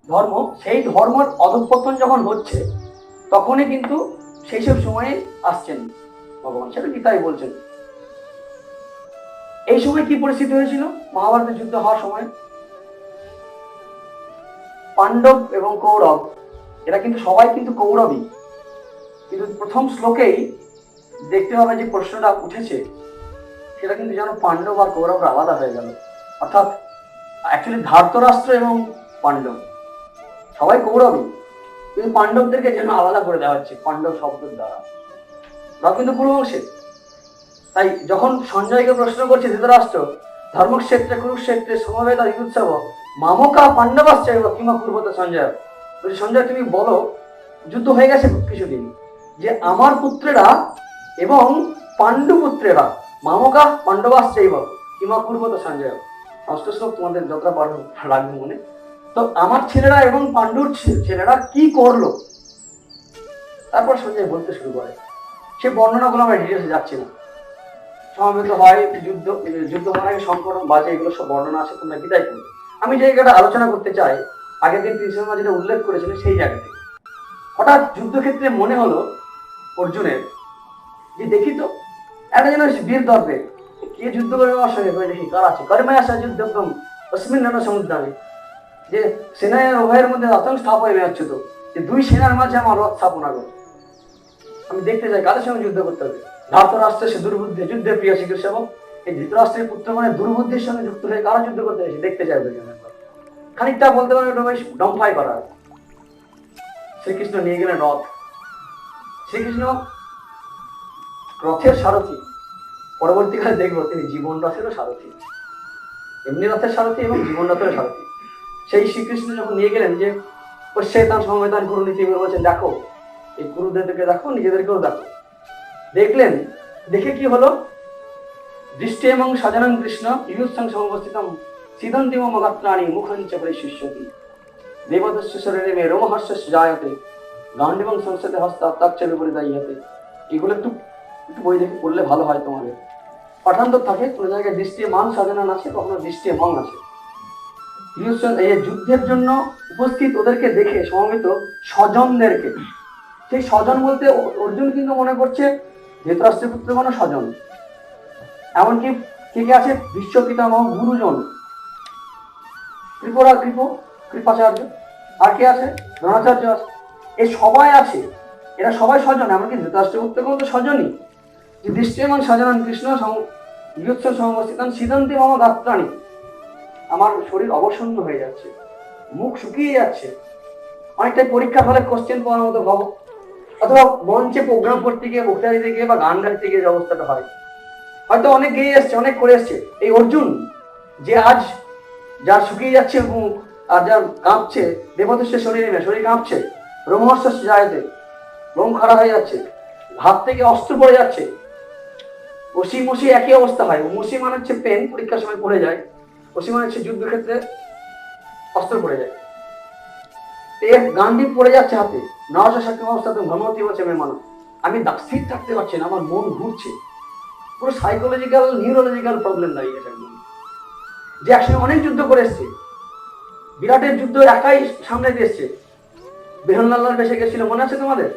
ধর্ম, সেই ধর্মের অধঃপতন যখন হচ্ছে তখনই কিন্তু সেই সব সময়ে আসছেন ভগবান, সেটা গীতাই বলছেন। এই সময় কি পরিস্থিতি হয়েছিল? মহাভারতের যুদ্ধ হওয়ার সময় পাণ্ডব এবং কৌরব, এরা কিন্তু সবাই কিন্তু কৌরবই, কিন্তু প্রথম শ্লোকেই দেখতে হবে যে প্রশ্নটা উঠেছে সেটা কিন্তু যেন পাণ্ডব আর কৌরবরা আলাদা হয়ে গেল। অর্থাৎ অ্যাকচুয়ালি ধার্তরাষ্ট্র এবং পাণ্ডব সবাই কৌরবই, কিন্তু পাণ্ডবদেরকে যেন আলাদা করে দেওয়া হচ্ছে পাণ্ডব শব্দের দ্বারা। ওরা কিন্তু কুরুবংশের। তাই যখন সঞ্জয়কে প্রশ্ন করছে ধৃতরাষ্ট্র, ধর্মক্ষেত্রে কুরুক্ষেত্রে সমবেত যুদ্ধোৎসব মামকা পাণ্ডবাশ্চ কিংবা পূর্বত সঞ্জয়, বলছি সঞ্জয় তুমি বলো, যুদ্ধ হয়ে গেছে কিছুদিন, যে আমার পুত্রেরা এবং পাণ্ডু পুত্রেরা মামকা পাণ্ডবাশ্চ কিংবা পূর্বত সঞ্জয়, ষষ্ঠ শ্লোক তোমাদের যতটা পারো লাগবে মনে। তো আমার ছেলেরা এবং পাণ্ডুর ছেলেরা কি করলো, তারপর সঞ্জয় বলতে শুরু করে। সে বর্ণনাগুলো আমরা ডিটেলসে যাচ্ছি না। সমবেত হয় যুদ্ধ, যুদ্ধ হওয়ার আগে সংকট বাজে, এগুলো সব বর্ণনা আছে, তোমরা গীতাই করবে। আমি যে জায়গাটা আলোচনা করতে চাই, আগের দিন কৃষ্ণ যেটা উল্লেখ করেছিলেন সেই জায়গা থেকে হঠাৎ যুদ্ধক্ষেত্রে মনে হলো অর্জুনের যে দেখি তো একটা যেন বীর দর্পে কে যুদ্ধ করে আমার সঙ্গে, দেখি কার আছে কর্মে আসা যুদ্ধ অস্মিন নানা সমুদ্রে, যে সেনার উভয়ের মধ্যে আতঙ্ক স্থাপ হয়ে যাচ্ছে, তো যে দুই সেনার মাঝে আমার রথ স্থাপনা করে আমি দেখতে চাই কাদের সঙ্গে যুদ্ধ করতে হবে। ধার্তরাষ্ট্রের সে দুর্বুদ্ধি যুদ্ধে প্রিয় চিকিৎসা, এই ধৃতরাষ্ট্রের পুত্র মানে দুর্বুদ্ধির সঙ্গে যুক্ত হয়ে কারা যুদ্ধ করতে এসে দেখতে চাইবে। খানিকটা বলতে পারে বেশ ডম্ফাই করা। শ্রীকৃষ্ণ নিয়ে গেলেন রথ। শ্রীকৃষ্ণ রথের সারথি, পরবর্তীকালে দেখবো তিনি জীবন রথেরও সারথি, এমনি রথের সারথি এবং জীবন রথের সারথি। সেই শ্রীকৃষ্ণ যখন নিয়ে গেলেন যে পশ্চাতান সমবেতান গুরু নীতি বলছেন, দেখো এই গুরুদেরকে দেখো, নিজেদেরকেও দেখো। দেখলেন, দেখে কি হলো, দৃষ্টি এবং সাজানন কৃষ্ণ ইহুৎসং সমবস্থিতম সিদন্তিম মগাত্রাণী মুখঞ্চ পরিশিষ্যতি দেবদস্য শরীরে মে রোমহর্ষ জায়তে গান্ডিবং সংসদে হস্তা তাচ্ছ বিপরীতাইয়াতে। এগুলো একটু একটু বই দেখে পড়লে ভালো হয় তোমাদের। পাঠান্তর থাকে, কোনো জায়গায় দৃষ্টি মান সাজানন আছে, কখনো দৃষ্টি মং আছে। এই যুদ্ধের জন্য উপস্থিত ওদেরকে দেখে সমবেত স্বজনদেরকে, সেই স্বজন বলতে অর্জুন কিন্তু মনে করছে ধৃতরাষ্ট্রের পুত্র কোনো স্বজন, এমনকি কে কে আছে, বিশ্ব পিতামহ গুরুজন কৃপাচার্য, আর কে আছে, দ্রোণাচার্য আছে, এই সবাই আছে, এরা সবাই স্বজন। এমনকি ধৃতরাষ্ট্রের পুত্র কোনো তো স্বজনই। যে দৃষ্টিমান সাজানন কৃষ্ণ সমবস্থিতান সিদন্তি মম গাত্রাণী, আমার শরীর অবসন্ন হয়ে যাচ্ছে, মুখ শুকিয়ে যাচ্ছে, অনেকটাই পরীক্ষার ফলে কোশ্চেন পাওয়ার মতো ভাব, অথবা মঞ্চে প্রোগ্রাম করতে গিয়ে, বক্তৃতা দিতে গিয়ে বা গান গাইতে গিয়ে যে অবস্থাটা হয়, হয়তো অনেক গেয়ে এসছে, অনেক করে এসছে। এই অর্জুন যে আজ যার শুকিয়ে যাচ্ছে মুখ আর যার কাঁপছে, দেবদস্যের শরীরে শরীর কাঁপছে, রোমহর্ষ জায়তে লোম খাড়া হয়ে যাচ্ছে, হাত থেকে অস্ত্র পড়ে যাচ্ছে, ওসি মসি একই অবস্থা হয়। মসি মানে হচ্ছে পেন, পরীক্ষার সময় পড়ে যায়, ওসি মানে হচ্ছে যুদ্ধক্ষেত্রে অস্ত্র পড়ে যায়। গান্ডি পড়ে যাচ্ছে হাতে, নওয়াজ সাক্ষী অবস্থাতে ঘনমতি হচ্ছে মেহমান, আমি স্থির থাকতে পারছি না, আমার মন ঘুরছে, পুরো সাইকোলজিক্যাল নিউরোলজিক্যাল প্রবলেম দাঁড়িয়ে গেছে। একদম যে একসঙ্গে অনেক যুদ্ধ করে এসছে, বিরাটের যুদ্ধ একাই সামনে দিয়ে এসছে, বেহনলাল্লার বেশে গেছিল মনে আছে তোমাদের,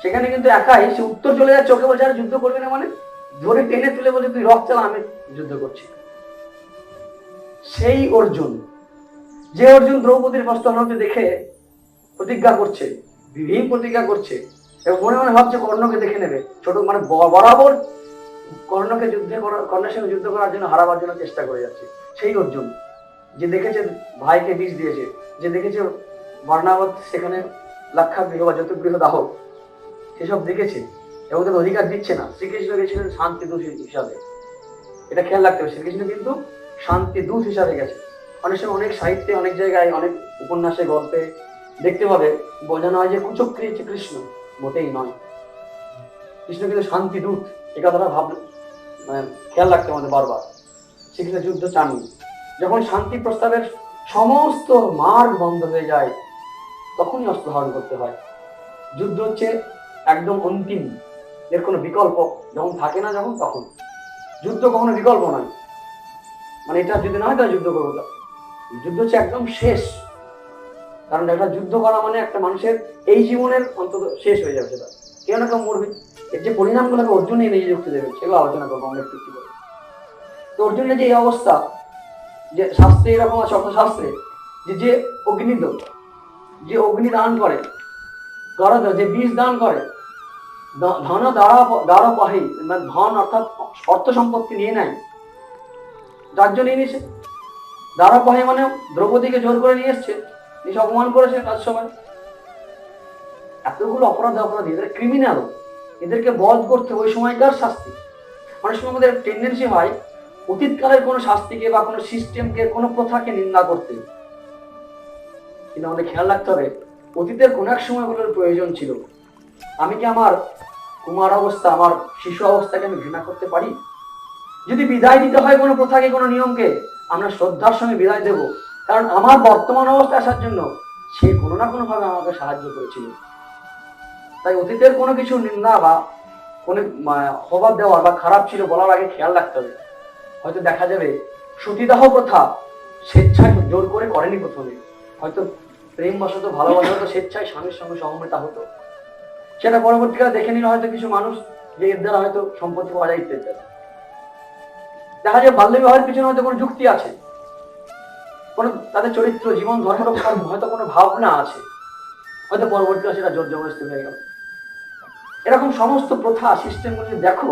সেখানে কিন্তু একাই সে উত্তর চলে যাচ্ছে, ওকে বলছে আর যুদ্ধ করবে না, মানে ধরে টেনে তুলে বলছে তুই রথ চালা, আমি যুদ্ধ করছি। সেই অর্জুন, যে অর্জুন দ্রৌপদীর বস্ত্র হতে দেখে প্রতিজ্ঞা করছে, ভীম প্রতিজ্ঞা করছে, এবং মনে মনে ভাবছে কর্ণকে দেখে নেবে, ছোট মানে বরাবর কর্ণকে কর্ণের সঙ্গে যুদ্ধ করার জন্য হারাবার জন্য চেষ্টা করে যাচ্ছে। সেই অর্জুন যে দেখেছে ভাইকে বিষ দিয়েছে, যে দেখেছে বর্ণাবত সেখানে লাক্ষাগৃহ বা যতুগৃহ দাহ, সেসব দেখেছে এবং তাদের অধিকার দিচ্ছে না। শ্রীকৃষ্ণ গেছিলেন শান্তি দূত হিসাবে, এটা খেয়াল রাখতে হবে, শ্রীকৃষ্ণ কিন্তু শান্তি দূত হিসাবে গেছে। অনেক সময় অনেক সাহিত্যে, অনেক জায়গায়, অনেক উপন্যাসে, গল্পে দেখতে পাবে বোঝানো হয় যে কুচক্রী হচ্ছে কৃষ্ণ, মোটেই নয়। কৃষ্ণ কিন্তু শান্তি দূত, এ কথাটা মানে খেয়াল রাখতে আমাদের বারবার। শ্রীকৃষ্ণ যুদ্ধ চাননি। যখন শান্তি প্রস্তাবের সমস্ত মার্গ বন্ধ হয়ে যায়, তখনই অস্ত্র ধারণ করতে হয়। যুদ্ধ হচ্ছে একদম অন্তিম, এর কোনো বিকল্প যখন থাকে না, যখন তখন যুদ্ধ কখনো বিকল্প নয়, মানে এটা যদি না হয় তাহলে যুদ্ধ করবো, যুদ্ধ হচ্ছে একদম শেষ। কারণ একটা যুদ্ধ করা মানে একটা মানুষের এই জীবনের অন্তত শেষ হয়ে যাবে, সেটা কেউ না কেউ মরবে। এর যে পরিণামগুলোকে অর্জুনই নিজে যুক্তি দেবে সেগুলো আলোচনা করবো আমরা একটু করে। তো অর্জুনের যে এই অবস্থা, যে শাস্ত্রে এরকম আছে, অর্থশাস্ত্রে যে অগ্নিদেব, যে অগ্নি দান করে, যে বীজ দান করে, ধন দ্বারা পাহি, মানে ধন অর্থাৎ অর্থ সম্পত্তি নিয়ে নেয়, রাজ্য নিয়ে নিয়েছে। দ্বারা পাহি মানে দ্রৌপদীকে জোর করে নিয়ে এসছে, নিয়ে অপমান করেছে রাজসভায়। এতগুলো অপরাধী, এদের ক্রিমিনাল, এদেরকে বধ করতে ওই সময়কার শাস্তি। অনেক সময় আমাদের টেন্ডেন্সি হয় অতীতকালের কোনো শাস্তিকে বা কোনো সিস্টেমকে, কোনো প্রথাকে নিন্দা করতে, কিন্তু আমাদের খেয়াল রাখতে হবে অতীতের কোন এক সময়গুলোর প্রয়োজন ছিল। আমি কি আমার কুমার অবস্থা, আমার শিশু অবস্থাকে আমি ঘৃণা করতে পারি? যদি বিদায় দিতে হয় কোনো প্রথাকে, কোনো নিয়মকে, আমরা শ্রদ্ধার সঙ্গে বিদায় দেব, কারণ আমার বর্তমান অবস্থায় আসার জন্য সে কোনো না কোনো ভাবে আমাকে সাহায্য করেছিল। তাই অতীতের কোনো কিছু নিন্দা বা কোনো খবর দেওয়ার বা খারাপ ছিল বলার আগে খেয়াল রাখতে হবে। হয়তো দেখা যাবে সতীদাহ প্রথা স্বেচ্ছায় জোর করে করেনি প্রথমে, হয়তো প্রেম বশত, ভালোবাসা হতো, স্বেচ্ছায় স্বামীর সঙ্গে সহমতা হতো, সেটা পরবর্তীকালে দেখে নিল হয়তো কিছু মানুষ যে এর দ্বারা হয়তো সম্পত্তি পাওয়া যায় ইত্যাদি। দেখা যায় বাল্য বিবাহের পিছনে হয়তো কোনো যুক্তি আছে, কোনো তাদের চরিত্র, জীবন, ধর্ম রক্ষার হয়তো কোনো ভাবনা আছে, হয়তো পরবর্তীকালে সেটা জোর জবরদস্তি হয়ে গেল। এরকম সমস্ত প্রথা সিস্টেমগুলো যদি দেখো,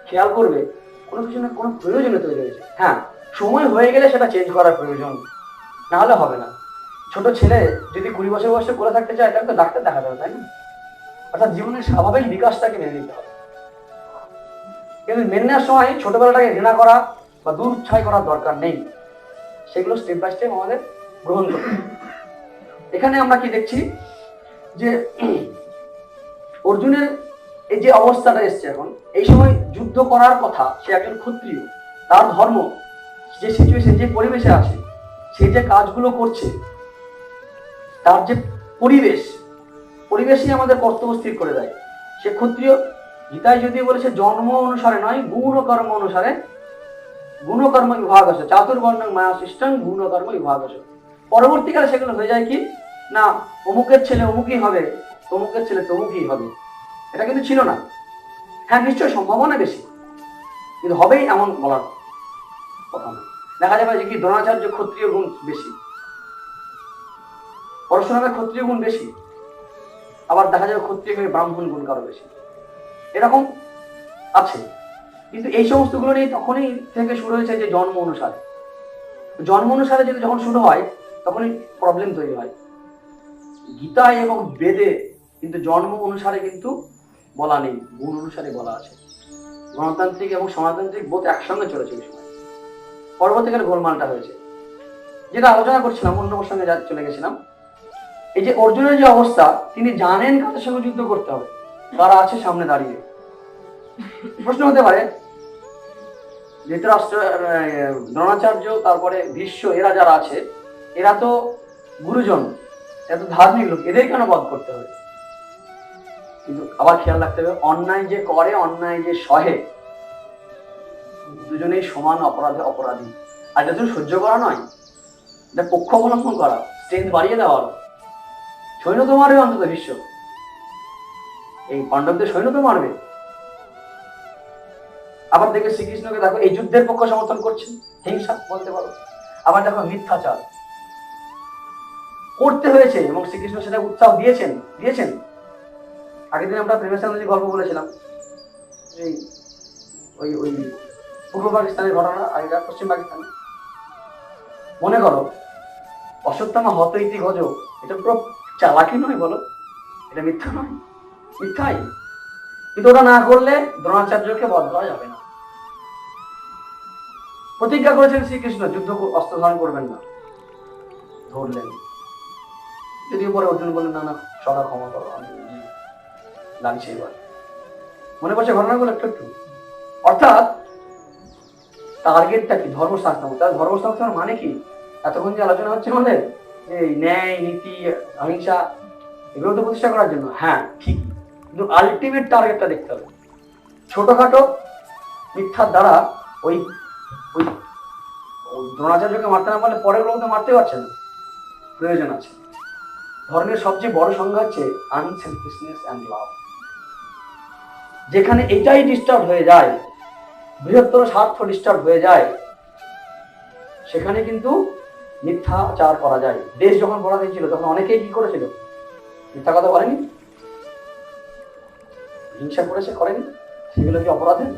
খেয়াল করবে কোনো কিছু না কোনো প্রয়োজনে তৈরি হয়েছে। হ্যাঁ, সময় হয়ে গেলে সেটা চেঞ্জ করার প্রয়োজন, না হলে হবে না। ছোট ছেলে যদি 20 বছর বয়সে করে থাকতে চায়, তাহলে তো ডাক্তার দেখাতে হবে, তাই না? অর্থাৎ জীবনের স্বাভাবিক বিকাশটাকে মেনে নিতে হবে। কিন্তু মেনে নেওয়ার সময় ছোটবেলাটাকে ঘৃণা করা বা দুচ্ছাই করার দরকার নেই, সেগুলো স্টেপ বাই স্টেপ আমাদের গ্রহণ করতে হবে। এখানে আমরা কি দেখছি যে অর্জুনের এই যে অবস্থাটা এসছে এখন, এই সময় যুদ্ধ করার কথা, সে একজন ক্ষত্রিয়, তার ধর্ম, যে সিচুয়েশন, যে পরিবেশে আছে, সে যে কাজগুলো করছে, তার যে পরিবেশই আমাদের কর্তব্য স্থির করে দেয়। সে ক্ষত্রিয়, গীতায় যদি বলেছে জন্ম অনুসারে নয়, গুণ কর্ম অনুসারে, গুণকর্ম বিভাগ আছে, চাতুর্বর্ণ মায়া সৃষ্টং গুণকর্ম বিভাগ আছে। পরবর্তীকালে সেগুলো হয়ে যায় কি না, অমুকের ছেলে অমুকই হবে, তমুকের ছেলে তমুকই হবে, এটা কিন্তু ছিল না। হ্যাঁ, নিশ্চয়ই সম্ভাবনা বেশি, কিন্তু হবেই এমন বলার কথা না। দেখা যাবে যে কি দ্রোণাচার্য ক্ষত্রিয় গুণ বেশি, পরশুরামের ক্ষত্রিয় গুণ বেশি, আবার দেখা যাবে ক্ষত্রিয় ব্রাহ্মণ গুণ কারো বেশি, এরকম আছে। কিন্তু এই সমস্তগুলো নিয়ে তখনই থেকে শুরু হয়েছে যে জন্ম অনুসারে যদি যখন শুরু হয়, তখনই প্রবলেম তৈরি হয়। গীতায় এবং বেদে কিন্তু জন্ম অনুসারে কিন্তু বলা নেই, গুণ অনুসারে বলা আছে। গণতান্ত্রিক এবং সমাজতান্ত্রিক বোধ একসঙ্গে চলেছে এই সময়, পরবর্তীকালে গোলমালটা হয়েছে। যেটা আলোচনা করছিলাম, অন্য প্রসঙ্গে চলে গেছিলাম। এই যে অর্জুনের যে অবস্থা, তিনি জানেন কাদের সঙ্গে যুদ্ধ করতে হবে, কারা আছে সামনে দাঁড়িয়ে। প্রশ্ন হতে পারে ধৃতরাষ্ট্র, দ্রোণাচার্য, তারপরে ভীষ্ম, এরা যারা আছে, এরা তো গুরুজন, এত ধার্মিক লোক, এদের কেন বধ করতে হবে? কিন্তু আবার খেয়াল রাখতে হবে, অন্যায় যে করে, অন্যায় যে সহে, দুজনেই সমান অপরাধী। আর এটা সহ্য করা নয়, এটা পক্ষ অবলম্বন করা, স্ট্রেংথ বাড়িয়ে দেওয়া। সৈন্য তো মারবে, অন্তত ভীষ্ম এই পাণ্ডবদের সৈন্য তো মারবে। আবার দেখবে শ্রীকৃষ্ণকে দেখো এই যুদ্ধের পক্ষ সমর্থন করছে, হিংসা বলতে পারো। আবার দেখো মিথ্যাচার করতে হয়েছে এবং শ্রীকৃষ্ণ সেটা উৎসাহ দিয়েছেন। আগের দিন আমরা প্রেমের গল্প বলেছিলাম, এই ওই ওই পূর্ব পাকিস্তানের ঘটনা, আগেকার পশ্চিম পাকিস্তানে। মনে করো অশ্বত্থামা হত ইতি গজ, এটা পুরো চালাকি নয় বলো? এটা মিথ্যা নয়? মিথ্যাই। কিন্তু ওটা না করলে দ্রোণাচার্যকে বধ করা যাবে না। প্রতিজ্ঞা করেছেন শ্রীকৃষ্ণ, যুদ্ধ অস্ত্র ধারণ করবেন না, ধরলেন। যদিও পরে অর্জুন বললেন, না না সদা ক্ষমা করো, আমি লাগছে এবার। মনে পড়ছে ঘটনাগুলো একটু একটু। অর্থাৎ টার্গেটটা কি? ধর্মসংস্থাপন। তার ধর্মসংস্থাপন মানে কি? এতক্ষণ যে আলোচনা হচ্ছে আমাদের, যে ন্যায়, নীতি, অহিংসা, এগুলো তো প্রতিষ্ঠা করার জন্য। হ্যাঁ ঠিক, কিন্তু আলটিমেট টার্গেটটা দেখতে হবে। ছোটখাটো মিথ্যার দ্বারা ওই ওই দ্রোণাচার্যকে মারতে না পারলে পরের লোক তো মারতে পারছে না, প্রয়োজন আছে। ধর্মের সবচেয়ে বড় সংজ্ঞা হচ্ছে আনসেলফিশনেস অ্যান্ড লাভ। যেখানে এটাই ডিস্টার্ব হয়ে যায়, বৃহত্তর স্বার্থ ডিস্টার্ব হয়ে যায়, সেখানে কিন্তু মিথ্যাচার করা যায়। দেশ যখন পরাধীন ছিল তখন অনেকেই কি করেছিল? মিথ্যা কথা বলেনি, হিংসা করেছে, করেনি? সেগুলো কি অপরাধের?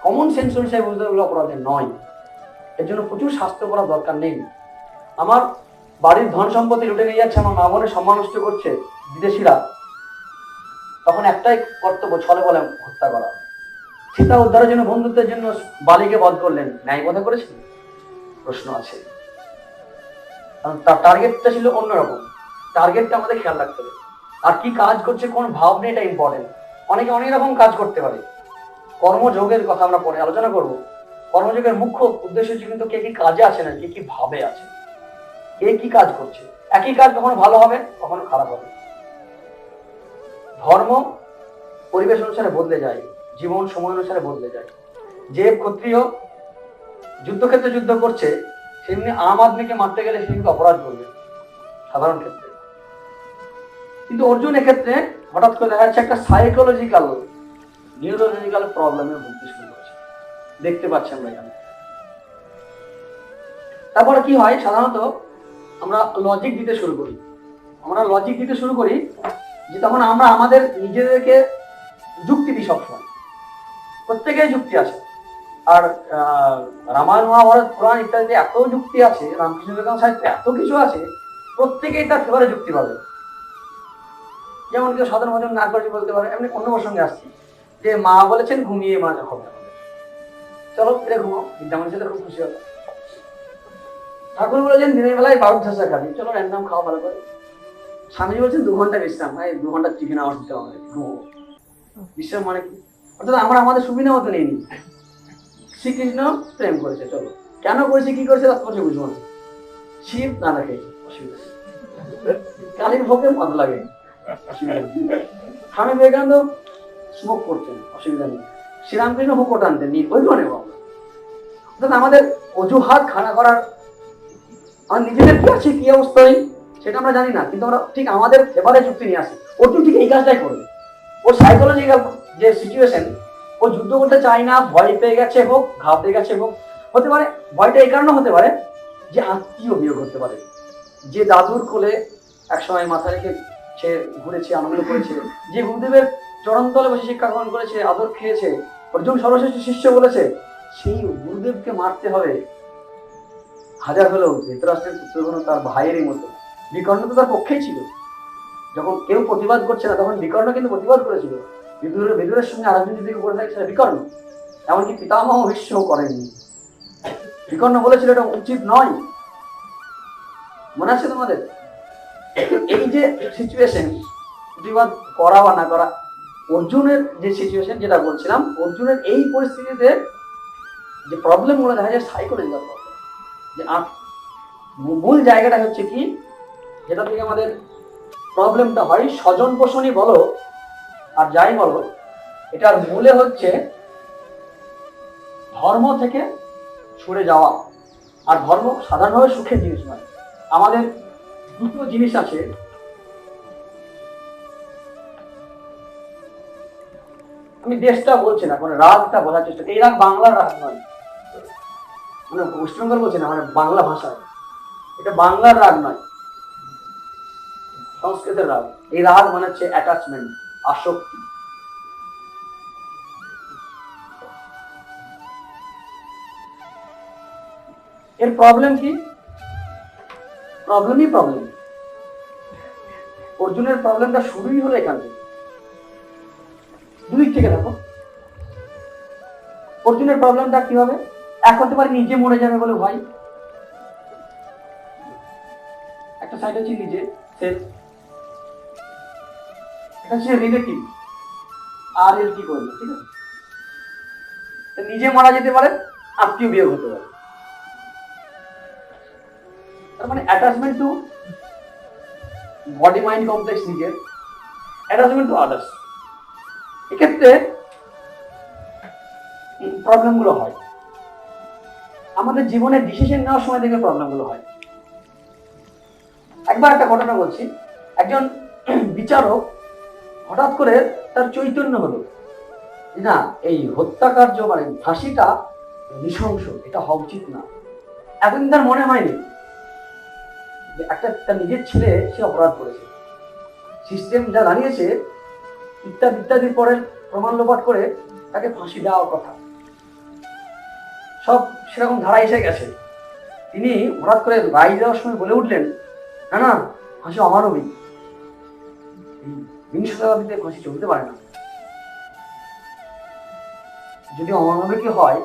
কমন সেন্স অনুসারে বুঝতে হবে অপরাধের নয়। এর জন্য প্রচুর শাস্তি করার দরকার নেই। আমার বাড়ির ধন সম্পত্তি লুটে নিয়ে যাচ্ছে, আমার মা বোনের সম্মান নষ্ট করছে বিদেশিরা, তখন একটাই কর্তব্য, ছলে বলে হত্যা করা। সীতা উদ্ধারের জন্য, বন্ধুত্বের জন্য বালিকে বধ করলেন, ন্যায় কথা করেছেন? প্রশ্ন আছে। কারণ তার টার্গেটটা ছিল অন্যরকম। টার্গেটটা আমাদের খেয়াল রাখতে হবে। আর কি কাজ করছে, কোন ভাব নিয়ে, এটা ইম্পর্টেন্ট। অনেকে অনেক রকম কাজ করতে পারে। কর্মযোগের কথা আমরা পরে আলোচনা করব। কর্মযোগের মুখ্য উদ্দেশ্য হচ্ছে কিন্তু কে কি কাজে আছে না, কে কি ভাবে আছে, কে কি কাজ করছে। একই কাজ কখনো ভালো হবে, কখনো খারাপ হবে। ধর্ম পরিবেশ অনুসারে বদলে যায়, জীবন সময় অনুসারে বদলে যায়। যে ক্ষত্রিয় যুদ্ধক্ষেত্রে যুদ্ধ করছে, সেমনি আম আদমিকে মারতে গেলে সে কিন্তু অপরাধ করবে সাধারণ ক্ষেত্রে। কিন্তু অর্জুন এক্ষেত্রে হঠাৎ করে দেখা যাচ্ছে একটা সাইকোলজিক্যাল, নিউরোলজিক্যাল প্রবলেমে ভুগতে শুরু করেছে, দেখতে পাচ্ছি আমরা এখানে। তারপরে কি হয়, সাধারণত আমরা লজিক দিতে শুরু করি। যে তখন আমরা আমাদের নিজেদেরকে যুক্তি দিই সবসময়। প্রত্যেকের যুক্তি আছে। আর রামায়ণ, মহাভারত, পুরাণ ইত্যাদিতে এত যুক্তি আছে, রামকৃষ্ণ বিবেকানন্দ সাহিত্যে এত কিছু আছে, প্রত্যেকেই তার ফেভারে যুক্তি পাবে। যেমন কেউ সাধারণ মানুষ না করে বলতে পারে, এমনি অন্য প্রসঙ্গে আসছি, যে মা বলেছেন ঘুমিয়ে মা হবে, চলো ফিরে ঘুমাও, বিদ্যামণি ছেলে খুব খুশি হলো। ঠাকুর বলেছেন দিনের বেলায় বারুদ ধাসা খাবি, চলো র্যান্ডাম খাওয়া ভালো করে। স্বামীজি বলছেন 2 ঘন্টা বিশ্রাম, 2 ঘন্টা টিফিন আওয়াজ দিতে হবে, ঘুমো। বিশ্রাম মানে কি? অর্থাৎ আমরা আমাদের সুবিধা মতো নেই। শ্রীকৃষ্ণ প্রেম করেছে, চলো কেন করেছে, কি করেছে, তার কথা বুঝবো না। শিব না রাখে, অসুবিধা। কালীর ভোগে মদ লাগে, অসুবিধা নেই। স্বামী বিবেকানন্দ স্মোক করছেন, অসুবিধা নেই। শ্রীরামকৃষ্ণ হুকো টানতেন, ওইগুলো নেব আমরা। অর্থাৎ আমাদের অজুহাত খাড়া করার, আমার নিজেদের কি আছে, কি অবস্থা নেই সেটা আমরা জানি না, কিন্তু আমরা ঠিক আমাদের ফেভারে যুক্তি নিয়ে আসি। অর্জুন ঠিক এই কাজটাই করবে। ওর সাইকোলজিক্যাল যে সিচুয়েশন, ও যুদ্ধ করতে চায় না, ভয় পেয়ে গেছে হোক, ঘাব পেয়ে গেছে হোক, হতে পারে ভয়টা এই কারণে হতে পারে যে আত্মীয় বিয়োগ হতে পারে। যে দাদুর কোলে একসময় মাথা রেখে সে ঘুরেছে, আনন্দ করেছে, যে গুরুদেবের চরণতলে বসে শিক্ষা গ্রহণ করেছে, আদর খেয়েছে, অর্জুন সর্বশ্রেষ্ঠ শিষ্য বলেছে, সেই গুরুদেবকে মারতে হবে। হাজার হলেও ধৃতরাষ্ট্রের পুত্রগণ তার ভাইয়েরই মতো। বিকর্ণ তো তার পক্ষেই ছিল। যখন কেউ প্রতিবাদ করছে না, তখন বিকর্ণ কিন্তু প্রতিবাদ করেছিল। বিদুরের সঙ্গে আরেকজন যদি করে থাকে সেটা বিকর্ণ। এমনকি পিতামহ ভীষ্ম করেননি। বিকর্ণ বলেছিল এটা উচিত নয়, মনে আছে তোমাদের? এই যে সিচুয়েশন, প্রতিবাদ করা বা না করা, অর্জুনের যে সিচুয়েশন যেটা বলছিলাম, অর্জুনের এই পরিস্থিতিতে যে প্রবলেম গুলো দেখা যায় সাইকোলজিক্যাল প্রবলেম। যে মূল জায়গাটা হচ্ছে কি, যেটা থেকে আমাদের প্রবলেমটা হয়, স্বজন পোষণই বলো আর যাই বলো, এটার মূলে হচ্ছে ধর্ম থেকে সরে যাওয়া। আর ধর্ম সাধারণভাবে সুখের জিনিস নয়। আমাদের দুটো জিনিস আছে, আমি দেশটা বলছি না, মানে রাগটা বোঝার চেষ্টা। এই রাগ বাংলার রাগ নয়, মানে ওয়েস্ট বেঙ্গল বলছি না, মানে বাংলা ভাষা। এটা বাংলার রাগ নয়, সংস্কৃতের রাগ। এই রাগ মানে হচ্ছে অ্যাটাচমেন্ট, আসক্তি। এর প্রবলেম কি? প্রবলেম। অর্জুনের প্রবলেমটা শুরুই হলো এখান থেকে। দুই থেকে দেখো, অর্জুনের প্রবলেমটা কি হবে? এক হতে পারে নিজে মরে যাবে বলে ভয়, একটা সাইড হচ্ছে নিজে সেলফ, এটা হচ্ছে রিলেটিভ আর এর কি করবে, ঠিক আছে? নিজে মারা যেতে পারে, আত্মীয় বিয়োগ হতে পারে। তার মানে attachment two body mind complex নিজের, অ্যাটাচমেন্ট টু আদার্স। এক্ষেত্রে প্রবলেমগুলো হয় আমাদের জীবনে ডিসিশন নেওয়ার সময় থেকে। প্রবলেমগুলো হয়। একবার একটা ঘটনা বলছি, একজন বিচারক হঠাৎ করে তার চৈতন্য হলো, না এই হত্যাকার্য মানে ফাঁসিটা নৃশংস, এটা হওয়া উচিত না। এতদিন তার মনে হয়নি যে একটা তার নিজের ছেলে সে অপরাধ করেছে, সিস্টেম যা দাঁড়িয়েছে ইত্যাদি ইত্যাদির পরে প্রমাণ লোপাট করে তাকে ফাঁসি দেওয়ার কথা, সব সেরকম ধারা এসে গেছে। তিনি হঠাৎ করে রায় দেওয়ার সময় বলে উঠলেন, না না ফাঁসি অমানবিক, বিংশ শতাব্দীতে ফাঁসি চলতে পারে না। যদি অমানবিকই হয়,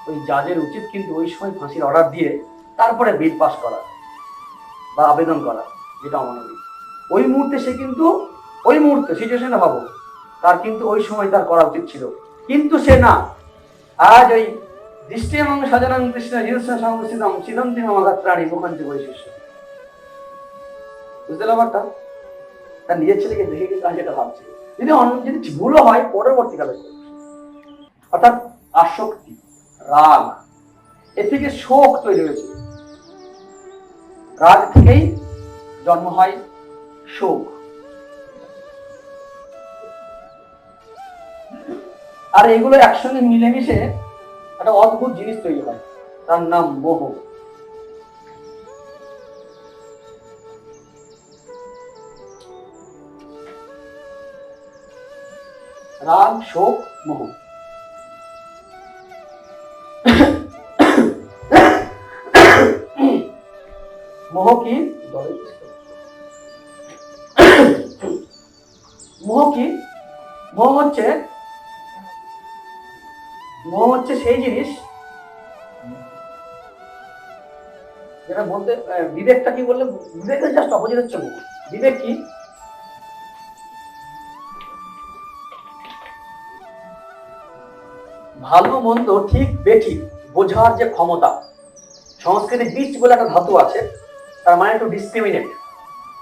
ওই জাজের উচিত কিন্তু ওই সময় ফাঁসির অর্ডার দিয়ে তারপরে বিল পাস করা বা আবেদন করা, যেটা অমানবিক। ওই মুহূর্তে সে কিন্তু ওই মুহূর্তে সিচুয়েশনটা ভাবো, তার কিন্তু ওই সময় তার করা উচিত ছিল, কিন্তু সে না। আজ ওই দৃষ্টি এবং সাজানাং কৃষ্ণ জিনিস সংস্থিতম সিদন্তিম আমাদের প্রাণী মুখান্তি বৈশিষ্ট্য, বুঝতে ব্যাপারটা? তার নিজের ছেলেকে দেখে কিন্তু আজ এটা ভাবছে, যদি ভুলও হয় পরবর্তীকালে। অর্থাৎ আসক্তি, রাগ, এর থেকে শোক তৈরি হয়েছে। রাগ থেকেই জন্ম হয় শোক। আর এগুলো একসঙ্গে মিলেমিশে একটা অদ্ভুত জিনিস তৈরি হয়, তার নাম মোহ। রাগ, শোক, মোহ। মোহ কি? মোহ কি? মোহ হচ্ছে সেই জিনিস যেটা বলতে, বিবেকটা কি বললে, বিবেকের জাস্ট অপোজিট হচ্ছে মোহ। বিবেক কি? ভালো মন্দ ঠিক বেঠিক বোঝার যে ক্ষমতা। সংস্কৃতে বিচ বলে একটা ধাতু আছে, তার মানে টু ডিসক্রিমিনেট।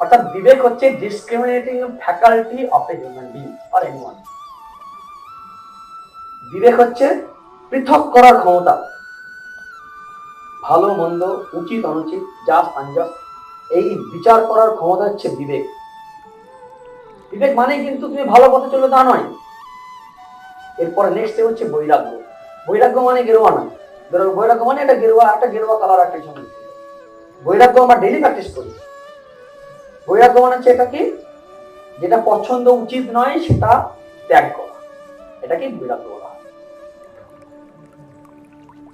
অর্থাৎ বিবেক হচ্ছে discriminating faculty of a human being or anyone. বিবেক হচ্ছে পৃথক করার ক্ষমতা, ভালো মন্দ, উচিত অনুচিত, জাস্ট আনজাস্ট, এই বিচার করার ক্ষমতা হচ্ছে বিবেক। বিবেক মানে কিন্তু তুমি ভালো পথে চলো তা নয়। এরপরে নেক্সট হচ্ছে বৈরাগ্য। বৈরাগ্য মানে গেরুয়া নয়, বৈরাগ্য মানে একটা গেরুয়া কালার একটা ছবি। বৈরাগ্য আমরা ডেইলি প্র্যাকটিস করি। বৈরাগ্য মানে হচ্ছে এটা কি, যেটা পছন্দ উচিত নয় সেটা ত্যাগ করা, এটাকে বৈরাগ্য বলা হয়।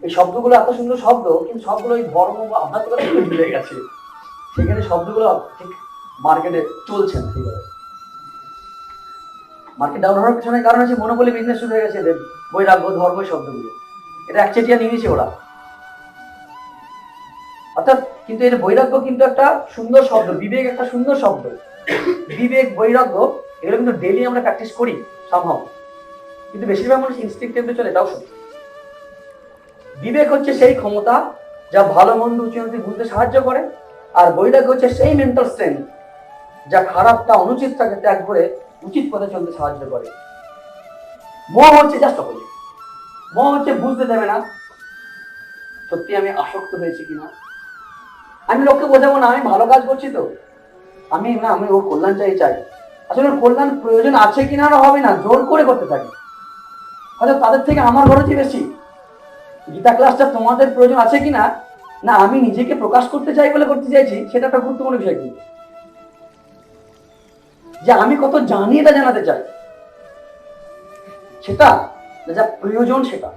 এই শব্দগুলো এত সুন্দর শব্দ, কিন্তু সবগুলো এই ধর্ম বা আধ্যাত্মিকতা থেকে মিলে গেছে, সেখানে শব্দগুলো ঠিক মার্কেটে চলছে না। ঠিক আছে, মার্কেট ডাউন হওয়ার পিছনে কারণ হচ্ছে মনোপলি বিজনেস শুরু হয়ে গেছে বৈরাগ্য ধর্ম শব্দগুলো, এটা একচেটিয়া নিয়ে নিয়েছে ওরা। অর্থাৎ কিন্তু এটা বৈরাগ্য কিন্তু একটা সুন্দর শব্দ, বিবেক একটা সুন্দর শব্দ। বিবেক, বৈরাগ্য এগুলো কিন্তু ডেইলি আমরা প্র্যাকটিস করি সম্ভব, কিন্তু বেশিরভাগ মানুষ ইনস্টিংক্টিভলি চলে, এটাও সত্যি। বিবেক হচ্ছে সেই ক্ষমতা যা ভালো মন্দ উচিত বুঝতে সাহায্য করে, আর বৈরাগ্য হচ্ছে সেই মেন্টাল স্ট্রেংথ যা খারাপটা অনুচিতটাকে ত্যাগ করে উচিত পথে চলতে সাহায্য করে। মোহ হচ্ছে জাস্ট অপোজিট। মোহ হচ্ছে বুঝতে দেবে না সত্যি আমি আসক্ত হয়েছি কিনা। আমি লোককে বোঝাবো না আমি ভালো কাজ করছি তো, আমি ওর কল্যাণ চাই। আসলে ওর কল্যাণ প্রয়োজন আছে কিনা আর হবে না, জোর করে করতে থাকি। হয়তো তাদের থেকে আমার খরচই বেশি। গীতা ক্লাসটা তোমাদের প্রয়োজন আছে কিনা, না আমি নিজেকে প্রকাশ করতে চাই বলে করতে চাইছি, সেটা একটা গুরুত্বপূর্ণ বিষয়। কিন্তু যে আমি কত জানি এটা জানাতে চাই, সেটা যা প্রয়োজন সেটা।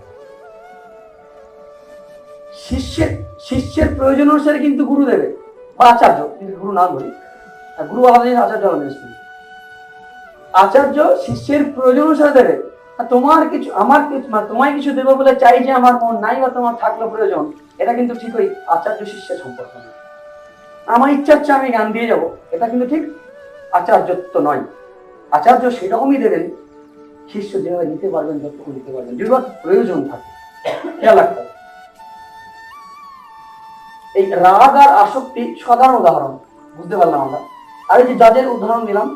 শিষ্যের প্রয়োজন অনুসারে কিন্তু গুরু দেবে বা আচার্য, কিন্তু গুরু না বলি, গুরু আলাদা জিনিস, আচার্য আলাদা জিনিস। আচার্য শিষ্যের প্রয়োজন অনুসারে দেবে। তোমার কিছু আমার কিছু তোমায় কিছু দেবো বলে চাই যে আমার মন নাই বা তোমার থাকলো প্রয়োজন, এটা কিন্তু ঠিক ওই আচার্য শিষ্যের সম্পর্ক নয়। আমার ইচ্ছা হচ্ছে আমি জ্ঞান দিয়ে যাবো, এটা কিন্তু ঠিক আচার্যত্ব নয়। আচার্য সেরকমই দেবেন শিষ্য যেভাবে নিতে পারবেন, যতটুকু নিতে পারবেন, যদি প্রয়োজন থাকে। খেয়াল রাখতে হবে। এই রাগ আর আসক্তি সাধারণ উদাহরণ, বুঝতে পারলাম আমরা। আর এই যে জাজের উদাহরণ দিলাম,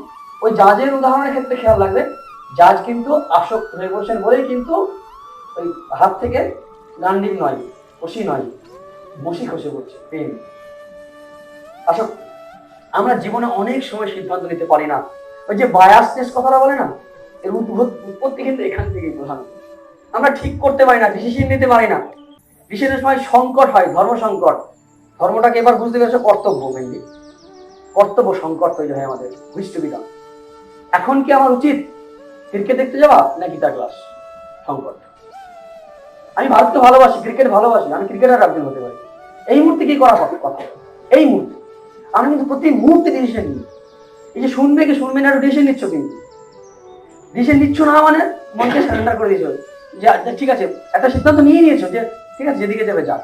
ওই জাজের উদাহরণের ক্ষেত্রে খেয়াল রাখবে, জাজ কিন্তু আসক্ত হয়ে পড়ছেন বলেই কিন্তু ওই হাত থেকে গান্ডিব নয়, কষি নয়, মশি খসে পড়ছে, পেন, আসক্ত। আমরা জীবনে অনেক সময় সিদ্ধান্ত নিতে পারি না। ওই যে বায়াসনেস কথাটা বলে না, এর উৎপত্তি কিন্তু এখান থেকেই প্রধানত। আমরা ঠিক করতে পারি না, ডিসিশন নিতে পারি না। ডিসিশনের সময় সংকট হয়, ধর্ম সংকট। ধর্মটাকে এবার বুঝতে পেরেছে কর্তব্য, মেনলি কর্তব্য সংকট তৈরি হয় আমাদের বিধান। এখন কি আমার উচিত ক্রিকেট দেখতে যাওয়া না গীতা ক্লাস? সংকট। আমি ভারতকে ভালোবাসি, ক্রিকেট ভালোবাসি, আমি ক্রিকেটার একজন হতে পারি। এই মুহূর্তে কি করা কথা? এই মুহূর্তে আমি কিন্তু প্রতি মুহূর্তে ডিসিশন নিই। এই যে শুনবে কি শুনবে না ডিসিশন নিচ্ছ, কিন্তু ডিসিশন নিচ্ছ না মানে মনকে সারেন্ডার করে দিয়েছো যে ঠিক আছে, একটা সিদ্ধান্ত নিয়ে নিয়েছো যে ঠিক আছে যেদিকে যাবে যাক।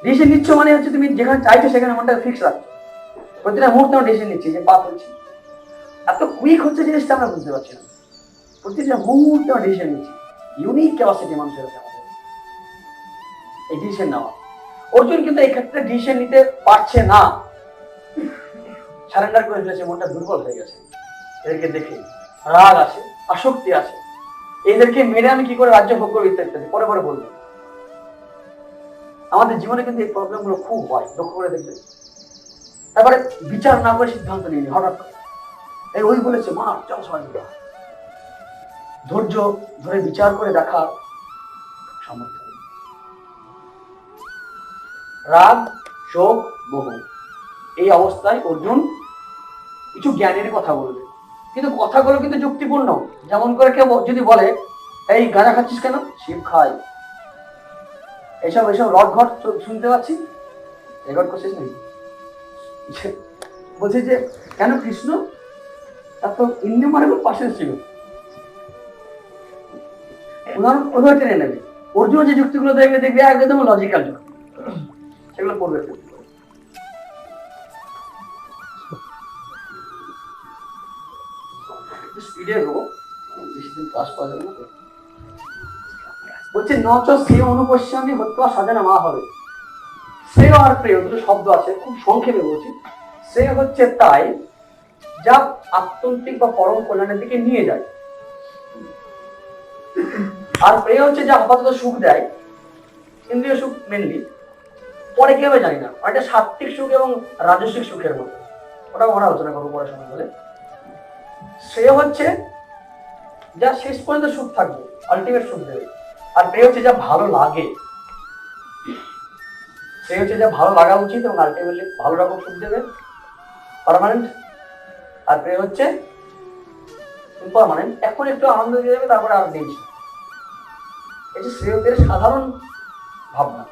ডিসিশন নিচ্ছ মানে হচ্ছে তুমি যেখানে চাইছো সেখানে মনটাকে ফিক্স রাখছো। প্রতিটা মুহূর্তে আমরা ডিসিশন নিচ্ছি যে পাস হচ্ছে, এত কুইক হচ্ছে জিনিসটা আমরা বুঝতে পারছি না। প্রতিটা মুহূর্তে আমরা ডিসিশন নিচ্ছি। ইউনিক ক্যাপাসিটি মানুষের আছে আমাদের এই ডিসিশন নেওয়া। অর্জুন কিন্তু এই ক্ষেত্রে ডিসিশন নিতে পারছে না, সারেন্ডার করে ফেলেছে, মনটা দুর্বল হয়ে গেছে। এদেরকে দেখে রাগ আছে, আসক্তি আছে, এদেরকে মেরে আমি কি করে রাজ্য ভোগ করবো ইত্যাদি ইত্যাদি, পরে পরে বলবো। আমাদের জীবনে কিন্তু এই প্রবলেম গুলো খুব হয়, লক্ষ্য করে দেখবে। তারপরে বিচার না করে সিদ্ধান্ত নিয়ে হঠাৎ করে এই ওই বলেছে মা চল সবাই মিলে। ধৈর্য ধরে বিচার করে দেখা সামর্থ্য। রাগ, শোক, মোহ, এই অবস্থায় অর্জুন কিছু জ্ঞানের কথা বলবে, কিন্তু কথাগুলো কিন্তু যুক্তিপূর্ণ। যেমন করে কেউ যদি বলে এই গাঁজা খাচ্ছিস কেন? শিব খাই। এইসব রড ঘট শুনতে পাচ্ছি, রেকর্ড করছিস নাকি? বলছে যে কেন কৃষ্ণ তার তো ইন্ডিমারেবল পাশে ছিল। উদাহরণ টেনে নেবে। অর্জুন যে যুক্তিগুলো দেখবে দেখবে একদম লজিক্যাল যুক্তি, সেগুলো করবে। স্পিডে হবো, বেশি দিন ক্লাস করা যাবে না। বলছে নচ সে অনুপশ্যামি হত্যা সাজানো মা হবে। শ্রেয় আর প্রেয় দুটো শব্দ আছে, খুব সংক্ষেপে বলছি। শ্রেয় হচ্ছে তাই যা আত্যন্তিক বা পরম কল্যাণের দিকে নিয়ে যায়, আর প্রেয় হচ্ছে যা আপাতত সুখ দেয়, ইন্দ্রিয় সুখ মেনলি। পরে কি হবে জানি না, এটা সাত্ত্বিক সুখ এবং রাজস্বিক সুখের মতো, ওটা আমরা আলোচনা করবো পরে সময় বলে। শ্রেয় হচ্ছে যা শেষ পর্যন্ত সুখ থাকবে, আলটিমেট সুখ দেবে। আর প্রেয় হচ্ছে যা ভালো লাগে, শ্রেয় হচ্ছে যা ভালো লাগা উচিত এবং আলটিমেটলি ভালো রকম সুখ দেবে, পার্মানেন্ট। আর প্রেয় হচ্ছে ইম্পারমানেন্ট, এখন একটু আনন্দ দিয়ে দেবে, তারপরে আর নেই। এই যে শ্রেয়তের সাধারণ ভাবনা।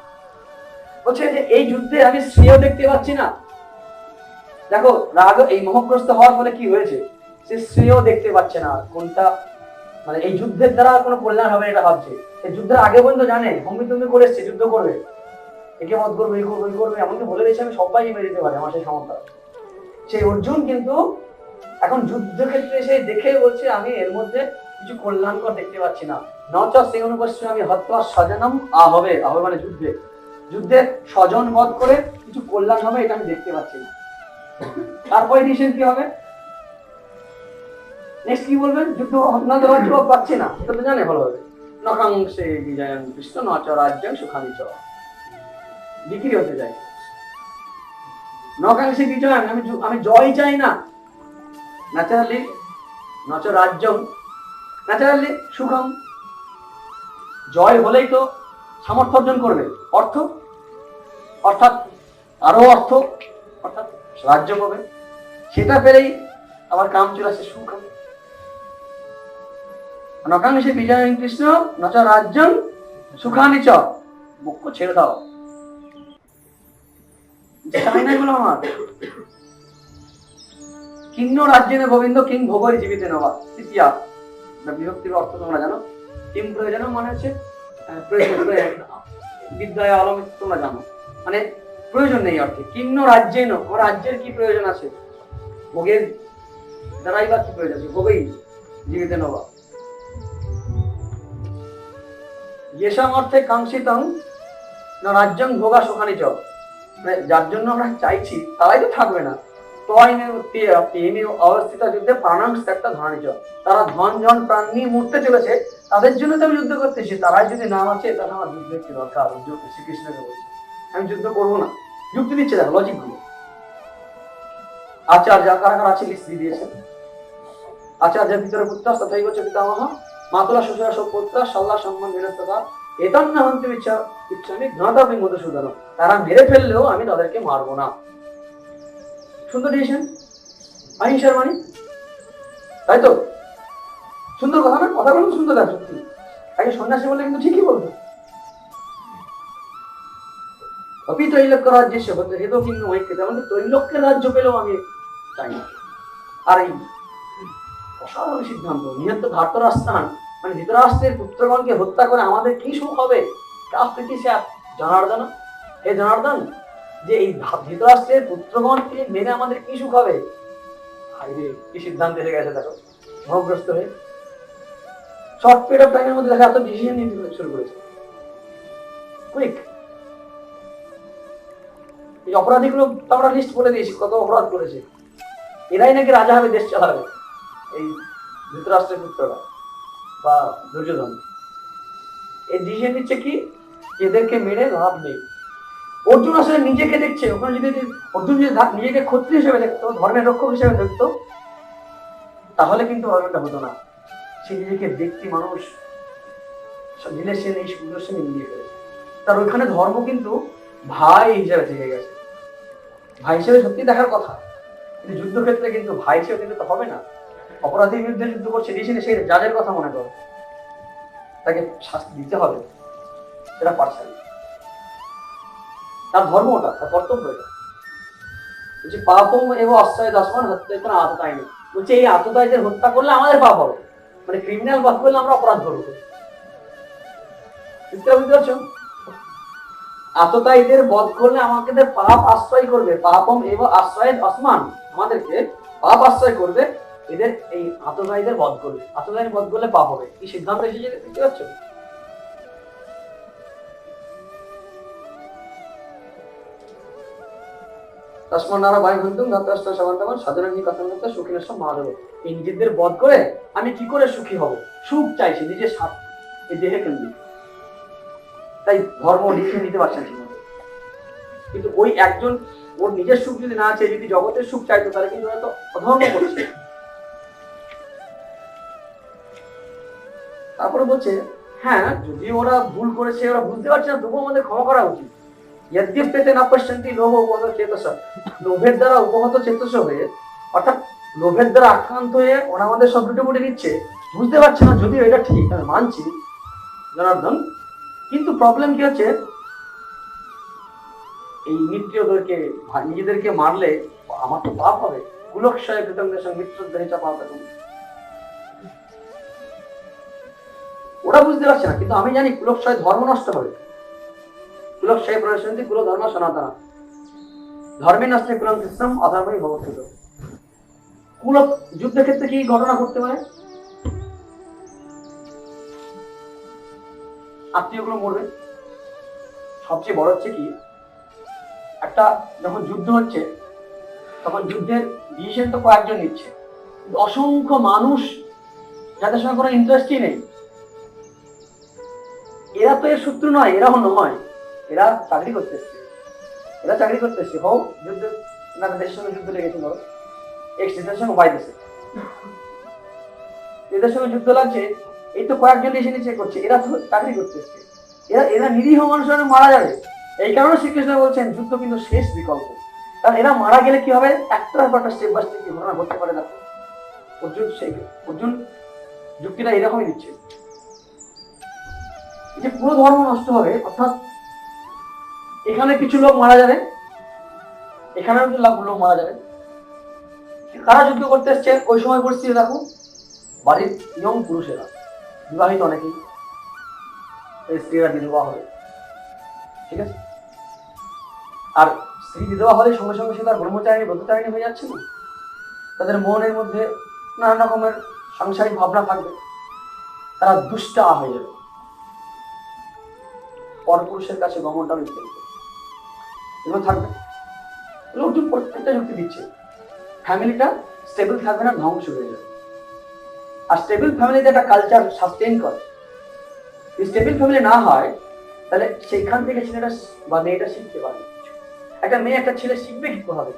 বলছে যে এই যুদ্ধে আমি শ্রেয় দেখতে পাচ্ছি না। দেখো রাগ এই মোহগ্রস্ত হওয়ার ফলে কি হয়েছে, সে শ্রেয় দেখতে পাচ্ছে না। কোনটা মানে এই যুদ্ধের দ্বারা কোনো কল্যাণ হবে এটা ভাবছে। এই যুদ্ধের আগে পর্যন্ত জানে হম্বি তুমি করে এসছে, যুদ্ধ করবে, একে মত করবে, এই করবে, এই করবে, এমনকি বলে দিয়েছে আমি সবাই মেরে দিতে পারে, আমার সেই ক্ষমতা। সেই অর্জুন কিন্তু এখন যুদ্ধক্ষেত্রে এসে দেখে বলছে আমি এর মধ্যে কিছু কল্যাণকর দেখতে পাচ্ছি না। নচ সেই অনুপস্থিত আমি হত্যা স্বজনম হবে মানে যুদ্ধে স্বজন বধ করে কিছু কল্যাণ হবে এটা আমি দেখতে পাচ্ছি না। তারপরে ডিসিশন কি হবে, নেক্সট কি বলবেন? যুদ্ধ না দেওয়ার জবাব পাচ্ছি না, এটা তো জানে ভালোভাবে। নকাংশে বিজয়ং কৃষ্ণ নচ রাজ্যং সুখানি চ, বিক্রি হতে যাই। নকাংশে বিজয়, আমি জয় চাই না। ন্যাচারালি নচ রাজ্যং, ন্যাচারালি সুখম, জয় হলেই তো সামর্থ্য অর্জন করবে, অর্থাৎ আরো অর্থ, অর্থাৎ রাজ্য পাবে, সেটা পেলেই আবার কাম চলে আসে সুখম। নকাংশে বিজয় কৃষ্ণ নচ রাজ্যং সুখানি চ, মুখ্য ছেড়ে দাও, চাই না এগুলো আমার। কিন্ন রাজ্যে গোবিন্দ কিং ভোগের জীবিত নেওয়া, তৃতীয়া বিভক্তির অর্থ তোমরা জানো। কিং প্রয়োজন মানে হচ্ছে বিদ্যায় আলম, তোমরা জানো, মানে প্রয়োজন নেই অর্থে। কিন্ন রাজ্যে আমার রাজ্যের কি প্রয়োজন আছে, ভোগের দ্বারাই বা কি প্রয়োজন আছে, ভোগেই জীবিত নেওয়া। যেসব অর্থে কাঙ্ক্ষিতং রাজ্যং ভোগা সুখানি চ, যার জন্য আমরা চাইছি তারাই তো থাকবে না। অবস্থিত যুদ্ধে প্রাণাংশ একটা ধরনের চ, তারা ধন জন প্রাণ নিয়ে মরতে চলেছে, তাদের জন্য তো আমি যুদ্ধ করতেছি। তারাই যদি না আছে তাহলে আমার যুদ্ধের কি দরকার? শ্রীকৃষ্ণকে বলছে আমি যুদ্ধ করবো না, যুক্তি দিচ্ছে, দেখো লজিক গুলো। আচার্য কারা কারা আছে লিস্ট দিয়ে দিয়েছেন। আচার্যের ভিতরে পুত্র তথাই হচ্ছে পিতামহ, মাতুলা শ্বশুরা সব পুত্র সাল্লাহ সম্মান বিরস্ততা এতান্ন হন্তে ইচ্ছামি ঘাঁটাবি মধুসূদন। তারা মেরে ফেললেও আমি তাদেরকে মারবো না। সুন্দর ডিসিশন, অহিংসার বাণী, তাই তো? সুন্দর কথা না? কথাগুলো সুন্দর লাগে সত্যি। আগে সন্ন্যাসী বললে কিন্তু ঠিকই বলতো। অপি ত্রৈলোক্য রাজ্যে সে হতে হেতু কিন্তু ঐক্যতা, আমাদের ত্রৈলোক্যের রাজ্য পেলেও আমি চাই না। আর এই অসাধারণ সিদ্ধান্ত, নিহত ধার্তরাষ্ট্রান মানে ধৃতরাষ্ট্রের পুত্রগণকে হত্যা করে আমাদের কি সুখ হবে? জনার্দন, হে জনার্দন, যে এই ধৃতরাষ্ট্রের পুত্রগণকে মেনে আমাদের কি সুখ হবে? কি সিদ্ধান্ত এসে গেছে দেখো, ভগ্রস্ত হয়ে শর্ট পিরিয়ড অফ টাইমের মধ্যে দেখা এত ডিসিশন নিতে শুরু করেছে, কুইক। এই অপরাধীগুলো আমরা লিস্ট বলে দিয়েছি কত অপরাধ করেছে। এরাই নাকি রাজা হবে, দেশ চালাবে, এই ধৃতরাষ্ট্রের পুত্ররা বা দুর্যোধন। এই ডিসিশন নিচ্ছে কি, এদেরকে মেরে লাভ নেই। অর্জুন আসলে নিজেকে দেখছে, ওখানে যদি অর্জুন যদি নিজেকে ক্ষত্রিয় হিসেবে দেখতো, ধর্মের রক্ষক হিসেবে দেখতো, তাহলে কিন্তু অর্জনটা হতো না। সে নিজেকে ব্যক্তি মানুষ রিলেশন এই সুদর্শন মিলিয়ে ফেলেছে। তার ওইখানে ধর্ম কিন্তু ভাই হিসেবে থেকে গেছে। ভাই হিসেবে সত্যি দেখার কথা, কিন্তু যুদ্ধক্ষেত্রে কিন্তু ভাই হিসেবে কিন্তু হবে না। অপরাধীর বিরুদ্ধে যুদ্ধ করছে, ডিসিশনে সেই জাজের কথা মনে করো, তাকে শাস্তি দিতে হবে, সেটা পারছে না। তার ধর্ম ওটা, তার কর্তব্য এটা। বলছে পাপম এবং আশ্রয় দাসমান হত্যা কোনো আততায়ী নেই। বলছে এই আততায়ীদের হত্যা করলে আমাদের পাপ হবে, মানে ক্রিমিনাল বাদ করলে আমরা অপরাধ করবো। বুঝতে পারছো? আততায়ীদের বধ করলে আমাদের পাপ আশ্রয় করবে, পাপম এবং আশ্রয় আসমান, আমাদেরকে পাপ আশ্রয় করবে, এদের এই আততায়ীদের বধ করবে। আততায়ীদের বধ করলে পাপ হবে, কি সিদ্ধান্ত এসেছে দেখতে পাচ্ছ? এই নিজেদের বধ করে আমি কি করে সুখী হব? সুখ চাইছে নিজের স্বার্থ, এই দেহে কেন্দ্রিক, তাই ধর্ম লিখে নিতে পারছেন ঠিক মতো। কিন্তু ওই একজন ওর নিজের সুখ যদি না চাই, যদি জগতের সুখ চাইতো, তাহলে কিন্তু হয়তো অধর্ম করছে। তারপরে বলছে হ্যাঁ, যদি ওরা ভুল করেছে, ওরা বুঝতে পারছে না, তবুও আমাদের ক্ষমা করা উচিত। यद्यप পেতে না পশ্যন্তি লোভ উপহত চেতস, লোভের দ্বারা উপহত চেতস হয়ে, অর্থাৎ লোভের দ্বারা আক্রান্ত হয়ে ওরা আমাদের সব লুটে নিচ্ছে, বুঝতে পারছে না, যদিও এটা ঠিক আমি মানছি জনার্দন, কিন্তু প্রবলেম কি হচ্ছে, এই মিত্রদেরকে নিজেদেরকে মারলে আমার তো পাপ হবে। কুলক্ষয় কৃতজ্ঞের সঙ্গে মিত্রদের চাপা হবে। ওরা বুঝতে পারছে না, কিন্তু আমি জানি কুলক্ষয় ধর্ম নষ্ট হবে। কুলক্ষয় প্রণশন্তি কুল ধর্ম সনাতন, ধর্মে নষ্টে কুলম কৃষ্ণম অধর্মই ভবস্থিত। কুল যুদ্ধক্ষেত্রে কি ঘটনা ঘটতে পারে? আত্মীয়গুলো মরবে। সবচেয়ে বড় হচ্ছে কি, একটা যখন যুদ্ধ হচ্ছে, তখন যুদ্ধের ডিসিশন তো কয়েকজন নিচ্ছে, অসংখ্য মানুষ যাদের সঙ্গে কোনো ইন্টারেস্টই নেই, এরা তো এর শত্রু নয়, এরা নয়, এরা চাকরি করতে এসছে, হোক যুদ্ধ না, দেশের সঙ্গে যুদ্ধ লেগেছে, ধরো এক্স দেশের সঙ্গে ওয়াই দেশে, এদের সঙ্গে যুদ্ধ লাগছে, এই তো কয়েকজন এসে নিচে করছে, এরা তো চাকরি করতে এসছে, এরা নিরীহ মানুষের মারা যাবে। এই কারণে শ্রীকৃষ্ণ বলছেন যুদ্ধ কিন্তু শেষ বিকল্প, কারণ এরা মারা গেলে কি হবে, একটার পর একটা স্টেপ বাই স্টেপ ঘটনা ঘটতে পারে না। অর্জুন যুক্তিটা এরকমই দিচ্ছে যে পুরো ধর্ম নষ্ট হবে, অর্থাৎ এখানে কিছু লোক মারা যাবে, এখানেও কিছু লোক মারা যাবে। কারা যুদ্ধ করতে এসছে ওই সময় পরিস্থিতি দেখো, বাড়ির ইয়ং পুরুষেরা, বিবাহিত অনেকেই, স্ত্রীরা বিধবা হবে, ঠিক আছে? আর স্ত্রী বিধবা হলে সঙ্গে সঙ্গে সে তার ব্রহ্মচারিণী ব্রতচারিণী হয়ে যাচ্ছে না, তাদের মনের মধ্যে নানা রকমের সাংসারিক ভাবনা থাকবে, তারা দুষ্টা হয়ে যাবে, পরপুরুষের কাছে গমনটা এগুলো থাকবে। অর্জুন প্রত্যেকটা যুক্তি দিচ্ছে, ফ্যামিলিটা স্টেবল থাকবে না, ধ্বংস হয়ে যাবে। আর স্টেবল ফ্যামিলিতে একটা কালচার সাস্টেইন করে, স্টেবল ফ্যামিলি না হয় তাহলে সেইখান থেকে ছেলেটা বা মেয়েটা শিখতে পারে। একটা মেয়ে একটা ছেলে শিখবে কি করে?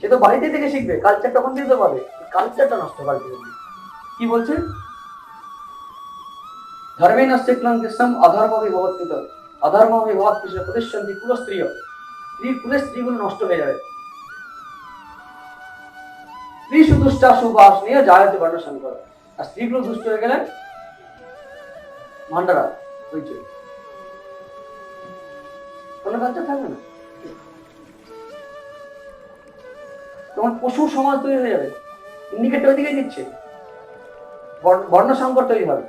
সে তো বাড়িতে থেকে শিখবে, কালচার তখন দিতে পারবে। কালচারটা নষ্ট করে কি বলছে? ধর্মে নস্তে ক্লান্তিসম অধর্ম বিভবত্বিত অধর্ম বিভব কৃষ্ণ প্রতিষ্ঠান্তি কুলস্ত্রীয়। কুলের স্ত্রীগুলো নষ্ট হয়ে যাবে। স্ত্রী সুদুষ্টা সুবাস নিয়ে জায়তে বর্ণ সংকর। আর স্ত্রীগুলো দুষ্ট হয়ে গেলে ভান্ডারা হয়েছে, কোনো কালচার থাকবে না। তোমার পশুর সমাজ তৈরি হয়ে যাবে। ইন্ডিকেটর ওইদিকে দিচ্ছে, বর্ণ সংকট তৈরি হবে।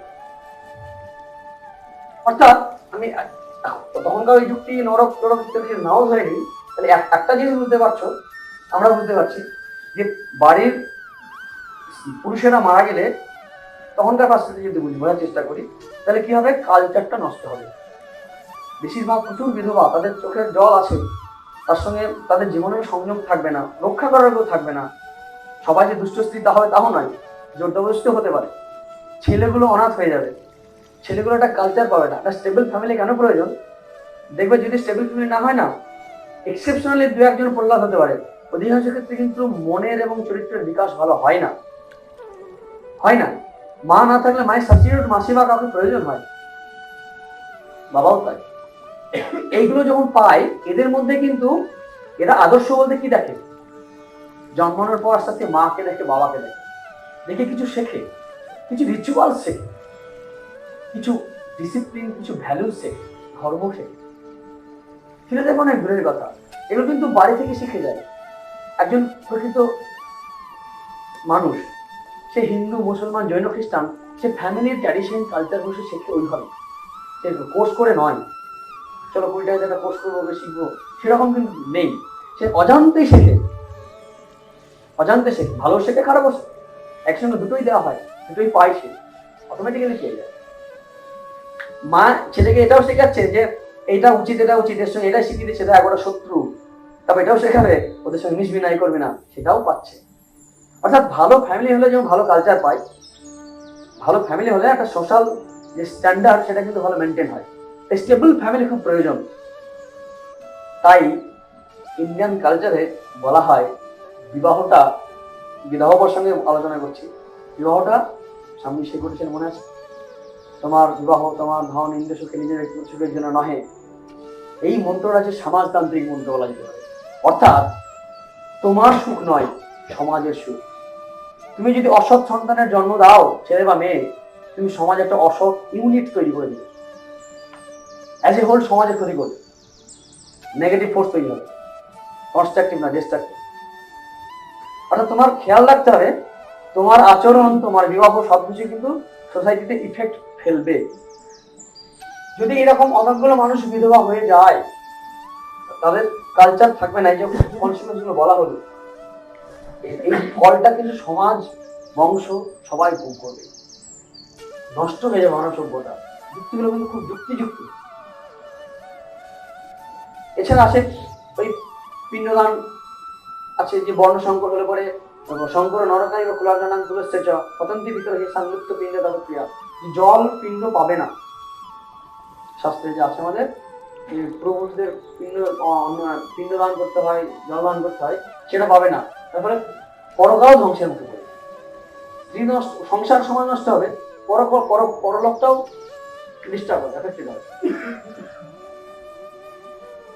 অর্থাৎ আমি তখনকার ওই যুক্তি নরক টরক ইত্যাদি নাও ধরেনি, তাহলে একটা জিনিস বুঝতে পারছো, আমরা বুঝতে পারছি যে বাড়ির পুরুষেরা মারা গেলে তখনকার পার্সপেক্টিভ যদি বোঝার চেষ্টা করি, তাহলে কি হবে? কালচারটা নষ্ট হবে। বেশিরভাগ প্রচুর বিধবা, তাদের চোখের জল আছে, তার সঙ্গে তাদের জীবনের সংযোগ থাকবে না, রক্ষা করার কেউ থাকবে না। সবাই যে দুষ্ট স্ত্রী তা হবে তাও নয়, জোরজবরদস্তি হতে পারে। ছেলেগুলো অনাথ হয়ে যাবে, ছেলেগুলো একটা কালচার পাবে না। একটা স্টেবল ফ্যামিলি কেন প্রয়োজন? দেখবে যদি স্টেবল ফ্যামিলি না হয় না, এক্সেপশনালি দু একজন প্রহ্লাদ হতে পারে, অধিকাংশ ক্ষেত্রে কিন্তু মনের এবং চরিত্রের বিকাশ ভালো হয় না। হয় না। মা না থাকলে মায়ের সাবস্টিটিউট মাসি বা কাউকে প্রয়োজন হয়, বাবাও তাই। এইগুলো যখন পায়, এদের মধ্যে কিন্তু এরা আদর্শ বলতে কি দেখে? জন্মানোর পর সাথে মাকে দেখে, বাবাকে দেখে, দেখে কিছু শেখে, কিছু রিচুয়াল শেখে, কিছু ডিসিপ্লিন, কিছু ভ্যালু শেখে, ধর্ম শেখে। সেটা দেখো অনেক দূরের কথা, এগুলো কিন্তু বাড়ি থেকে শিখে যায়। একজন প্রকৃত মানুষ, সে হিন্দু, মুসলমান, জৈন, খ্রিস্টান, সে ফ্যামিলির ট্র্যাডিশন কালচার বসে শেখে ওইভাবে। সে কোর্স করে নয়, চলো 20 টাকা একটা কোর্স করবো, শিখবো, সেরকম কিন্তু নেই। সে অজান্তেই শেখে, অজান্তে শেখে, ভালো শেখে, খারাপও শেখে, একসঙ্গে দুটোই দেওয়া হয়, দুটোই পায়, সে অটোমেটিক্যালি পেয়ে যায়। মা ছেলেকে এটাও শেখাচ্ছে যে এটা উচিত, এটা উচিত, এর সঙ্গে এটাই শিখিয়ে দিচ্ছে, এটা একটা শত্রু, তারপর এটাও শেখাবে ওদের সঙ্গে মিশবি নাই, করবি না, সেটাও পাচ্ছে। অর্থাৎ ভালো ফ্যামিলি হলে যেমন ভালো কালচার পায়, ভালো ফ্যামিলি হলে একটা সোশ্যাল যে স্ট্যান্ডার্ড সেটা কিন্তু ভালো মেনটেন হয়। স্টেবল ফ্যামিলি খুব প্রয়োজন। তাই ইন্ডিয়ান কালচারে বলা হয় বিবাহটা, বিবাহ প্রসঙ্গে আলোচনা করছি, বিবাহটা স্বামী সে করেছেন, মনে আছে? তোমার বিবাহ তোমার ধন ইন্দ্র সুখে নিজের সুখের জন্য নহে। এই মন্ত্রটা যে সমাজতান্ত্রিক মন্ত্র বলা যেতে পারে। অর্থাৎ তোমার সুখ নয়, সমাজের সুখ। তুমি যদি অসৎ সন্তানের জন্ম দাও, ছেলে বা মেয়ে, তুমি সমাজে একটা অসৎ ইউনিট তৈরি করে দিবে, অ্যাজ এ হোল সমাজের ক্ষতি করবে, নেগেটিভ ফোর্স তৈরি হবে, কনস্ট্রাকটিভ না ডিস্ট্রাকটিভ। অর্থাৎ তোমার খেয়াল রাখতে হবে, তোমার আচরণ, তোমার বিবাহ সবকিছু কিন্তু সোসাইটিতে ইফেক্ট ফেলবে। যদি এরকম অনেকগুলো মানুষ বিধবা হয়ে যায়, তাদের কালচার থাকবে না। এই যে কনসিকুয়েন্সগুলো বলা হলো, এই ফলটা কিন্তু সমাজ, বংশ সবাই ভোগ করবে, নষ্ট হয়ে যাবে মানব সভ্যতা। যুক্তিগুলো কিন্তু খুব যুক্তিযুক্ত। এছাড়া আছে ওই পিণ্ডদান আছে, যে বর্ণ সংকর হলে পরে শঙ্কর নরকারী বা কুলাগানান তুলস্যেচ পতন্তি ভিতরে সংযুক্ত পিণ্ড ক্রিয়া, জল পিণ্ড পাবে না। শাস্ত্রে যে আছে আমাদের পুরোপুরুষদের পিণ্ডদান করতে হয়, জলদান করতে হয়, সেটা পাবে না। তারপরে পরকাও ধ্বংসের মুখে পড়ে, স্ত্রী নষ্ট, সংসার সমাজ নষ্ট হবে, পরলোকটাও ডিস্টার্ব হবে, এফেক্টেড হবে।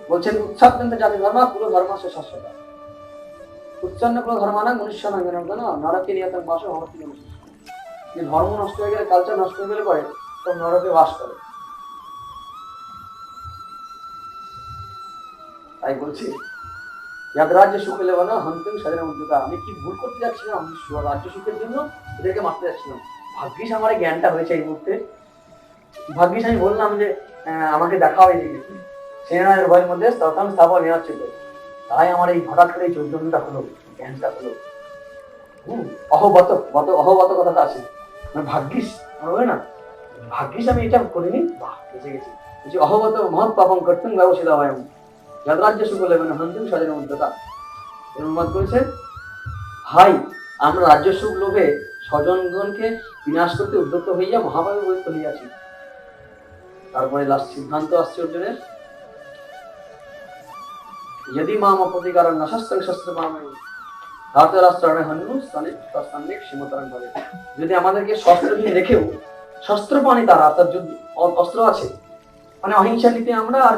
বলছেন উচ্ছাদন্ত জাতি ধর্ম পুরো ধর্ম সে শাশ্বত। উচ্ছন্ন কোনো ধর্ম না, মনুষ্য নরকে নিয়তন বাস হওয়ার যে ধর্ম নষ্ট হয়ে গেলে, কালচার নষ্ট হয়ে গেলে পরে তো নরকে বাস করে। তাই বলছি রাজ্য সুখ হলে বলো হন্তিম স্বাধীন উদ্যোগা। আমি কি ভুল করতে যাচ্ছিলাম? রাজ্য সুখের জন্য এদেরকে মারতে যাচ্ছিলাম। ভাগ্যিস আমার এই জ্ঞানটা হয়েছে এই মুহূর্তে, ভাগ্যিস আমি বললাম যে আমাকে দেখাও এদিকে সেনার ভয়ের মধ্যে স্তরতাম স্থাপন নেওয়া ছিল, তাই আমার এই হঠাৎ করে এই চৈতন্যটা হলো, জ্ঞানটা হলো। অহবত কথাটা আছে, ভাগ্যিস বলবে না, ভাগ্যিস আমি এটা করিনি, বাহ বেঁচে গেছি। অহবত মহৎ পাপম করতেন ব্যবসিত হয় রাজ্য সুখ লেবেন হন্তিম স্বাধীন উদ্যোগা। অনুবাদ করেছে, হাই আমরা রাজ্য সুখ লোভে স্বজনগণকে বিনাশ করতে উদ্যত হইয়া মহাভাবে বলিত হইয়াছি। তারপরে লাস্ট সিদ্ধান্ত আসছে অর্জুনের, যদি মাম অপ্রতিকারণ না শস্ত্র শস্ত্র মাম ধাতরাষ্ট্রে হনু স্থানে প্রস্তানিক সীমতরণ ভাবে। যদি আমাদেরকে শস্ত্রহীন রেখেও শস্ত্রপাণি তারা অর্থাৎ অস্ত্র আছে, মানে অহিংসা নীতি আমরা আর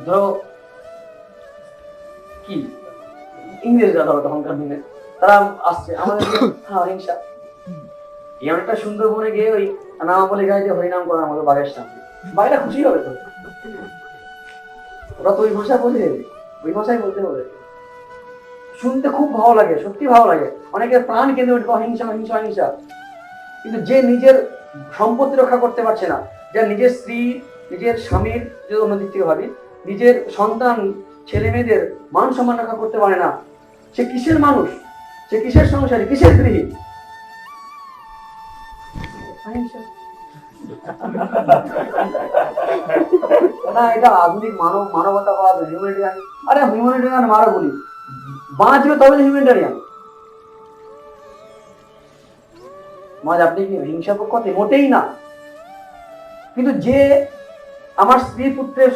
ধরো কি ইংরেজরা ধরো তখনকার দিনে তারা আসছে আমাদের অহিংসা এই অনেকটা সুন্দরবনে গিয়ে ওই নামাবলী গায়ে যে হরিনাম করার মতো বাঘের সামনে বাইরে খুশি হবে তো, ওরা তো ওই ভাষা বোঝে, ওই ভাষাই বলতে হবে। শুনতে খুব ভালো লাগে, সত্যি ভালো লাগে, অনেকের প্রাণ কেঁদে উঠবে অহিংসা অহিংসা অহিংসা। কিন্তু যে নিজের সম্পত্তি রক্ষা করতে পারছে না, যে নিজের স্ত্রী নিজের স্বামীর যদি অন্যদিক থেকে ভাবি নিজের সন্তান ছেলে মেয়েদের মান সম্মান রক্ষা করতে পারে না, সে কিসের মানুষ, সে কিসের সংসারী, কিসের গৃহী? না এটা আধুনিক মানবতাবাদ হিউম্যানিটেরিয়ান। আরে হিউম্যানিটেরিয়ান মারা বলি, বাঁচবে তবে হিউম্যানিটেরিয়ান। মাঝ আপনি কি হিংসা পক্ষতে? মোটেই না। কিন্তু যে আমার স্ত্রী পুত্রের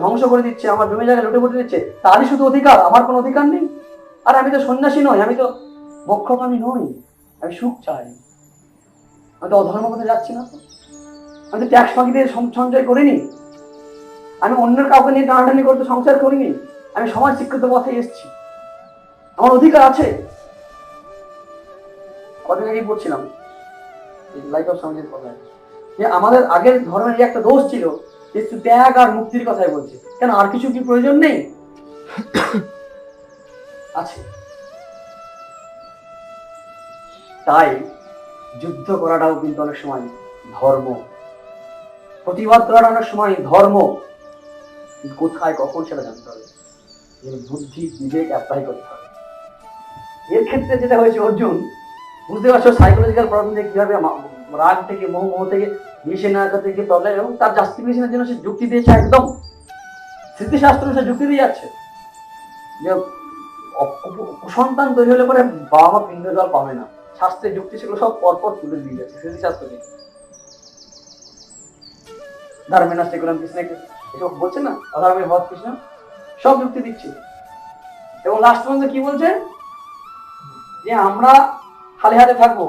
ধ্বংস করে দিচ্ছে, আমার জমি জায়গায় লুটে পুটে দিচ্ছে, তারই শুধু অধিকার, আমার কোনো অধিকার নেই? আর আমি তো সন্ন্যাসী নই, আমি তো মোক্ষকামী নই, আমি সুখ চাই। আমি তো অধর্ম করতে যাচ্ছি না, তো আমি তো ট্যাক্স ফাঁকি দিয়ে সঞ্চয় করিনি, আমি অন্যের কাউকে নিয়ে টানাটানি করতে সংসার করিনি, আমি সমাজ শিক্ষিত পথে এসেছি, আমার অধিকার আছে। কদিন আগেই পড়ছিলাম লাইফ অফ সমাজের কথা, যে আমাদের আগের ধর্মের একটা দোষ ছিল যে ত্যাগ আর মুক্তির কথাই বলছে, কেন আর কিছু কি প্রয়োজন নেই? আছে। তাই যুদ্ধ করাটাও কিন্তু অনেক সময় ধর্ম, প্রতিবাদ করাটা অনেক সময় ধর্ম, কিন্তু কোথায় কখন সেটা জানতে হবে, বুদ্ধি বিবেক অ্যাপ্লাই করতে হবে। এর ক্ষেত্রে যেটা হয়েছে অর্জুন, বুঝতে পারছো সাইকোলজিক্যাল প্রবলেম থেকে কিভাবে রাগ থেকে মোহ থেকে নিষেধাজ্ঞা থেকে প্রবলেম, এবং তার জাস্টিফিকেশনের জন্য সে যুক্তি দিয়েছে, একদম স্মৃতিশাস্ত্র সে যুক্তি দিয়ে যাচ্ছে যে সন্তান তৈরি হলে পরে বাবা মা পিণ্ড জল পাবে না, শাস্ত্রের যুক্তি সেগুলো সব পরপর তুলে দিয়ে যাচ্ছে স্মৃতিশাস্ত্র থেকে। ধর্মেনা সেকুলাম কৃষ্ণ এসব বলছে না, অধর্মের ভদ কৃষ্ণ সব যুক্তি দিচ্ছে। এবং লাস্ট পর্যন্ত কি বলছে, যে আমরা খালি হাতে থাকবো,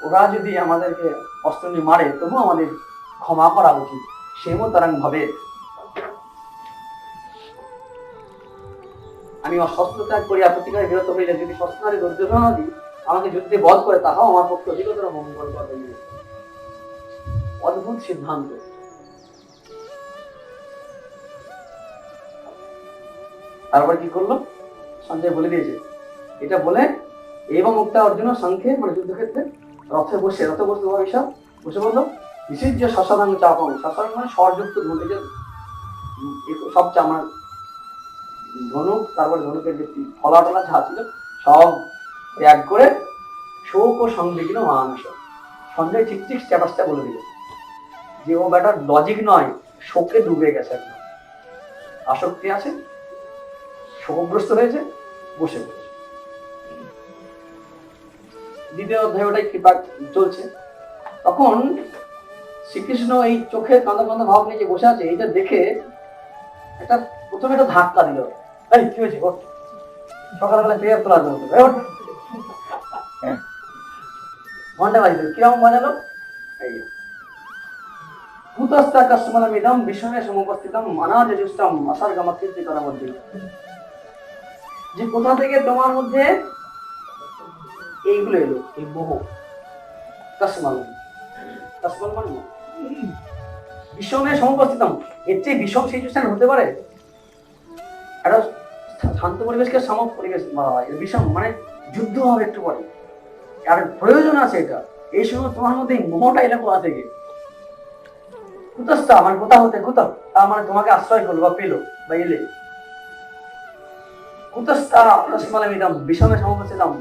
ওরা যদি আমাদেরকে অস্ত্র নিয়ে মারে তবু আমাদের ক্ষমা করা উচিত, সেমন তারা ভাবে। আমি অশস্ত্র ত্যাগ করি, প্রতিকারে বিরত হইলে যদি শস্ত্রারে দুর্যোধনা দিই আমাকে যুদ্ধে বধ করে, তাহাও আমার পক্ষে অধিকতর মঙ্গল করবে। অদ্ভুত সিদ্ধান্ত। তারপর কি করলো, সঞ্জয় বলে দিয়েছে, এটা বলে এবং মুক্তা অর্জুন সংখ্যে মানে যুদ্ধক্ষেত্রে রথে বসে হিসাব বসে বললো, বিশেষ শশাঙ্গ চাপং, শশাঙ্গ মানে স্বরযুক্ত ধনুক, যে সবচেয়ে আমার ধনুক, তারপরে ধনুকের যে ফলা টলা যা ছিল সব ত্যাগ করে শোক ও সংবিঘ্ন মানুষ। সঞ্জয় ঠিক ঠিক স্ট্যাটাসটা বলে দিল যে ও ব্যাটার লজিক নয়, শোকে ডুবে গেছে, একদম আসক্তি আছে, শোকগ্রস্ত হয়েছে, বসে পড়েছে। দ্বিতীয় অধ্যায় ওটাই কৃপা চলছে। তখন শ্রীকৃষ্ণ এই চোখে কাঁদা কাঁদা ভাব নিয়ে যে বসে আছে, এইটা দেখে একটা প্রথমে একটা ধাক্কা দিল, এই কি হয়েছে, সকালবেলা পেয়ে তোলার জন্য ঘন্টা বাজিল, কিরকম বাজালো, কুতস্থা কাস্মলমিদম বিষ্ণুয়ে সমুপস্থিতম অনাজুষ্টম অসর্গমকীর্তিতর মধ্যে, যে কোথা থেকে তোমার মধ্যে এইগুলো এলো, এই মোহ, কাস্মল মানে বিষমে সমুপস্থিতম, এর চেয়ে বিষম সিচুয়েশন হতে পারে? একটা শান্ত পরিবেশকে সম পরিবেশ বলা হয়, বিষম মানে যুদ্ধ হবে একটু পরে, আর প্রয়োজন আছে এটা, এই সময় তোমার মধ্যে মোহটা এলো কোথা থেকে? কুতস্থা মানে কোথা হতে, কুতঃ তার মানে তোমাকে আশ্রয় করলো বা পেলো বা এলে, কুতস্থা কাস্মলমিদম বিষমে সমুপস্থিতম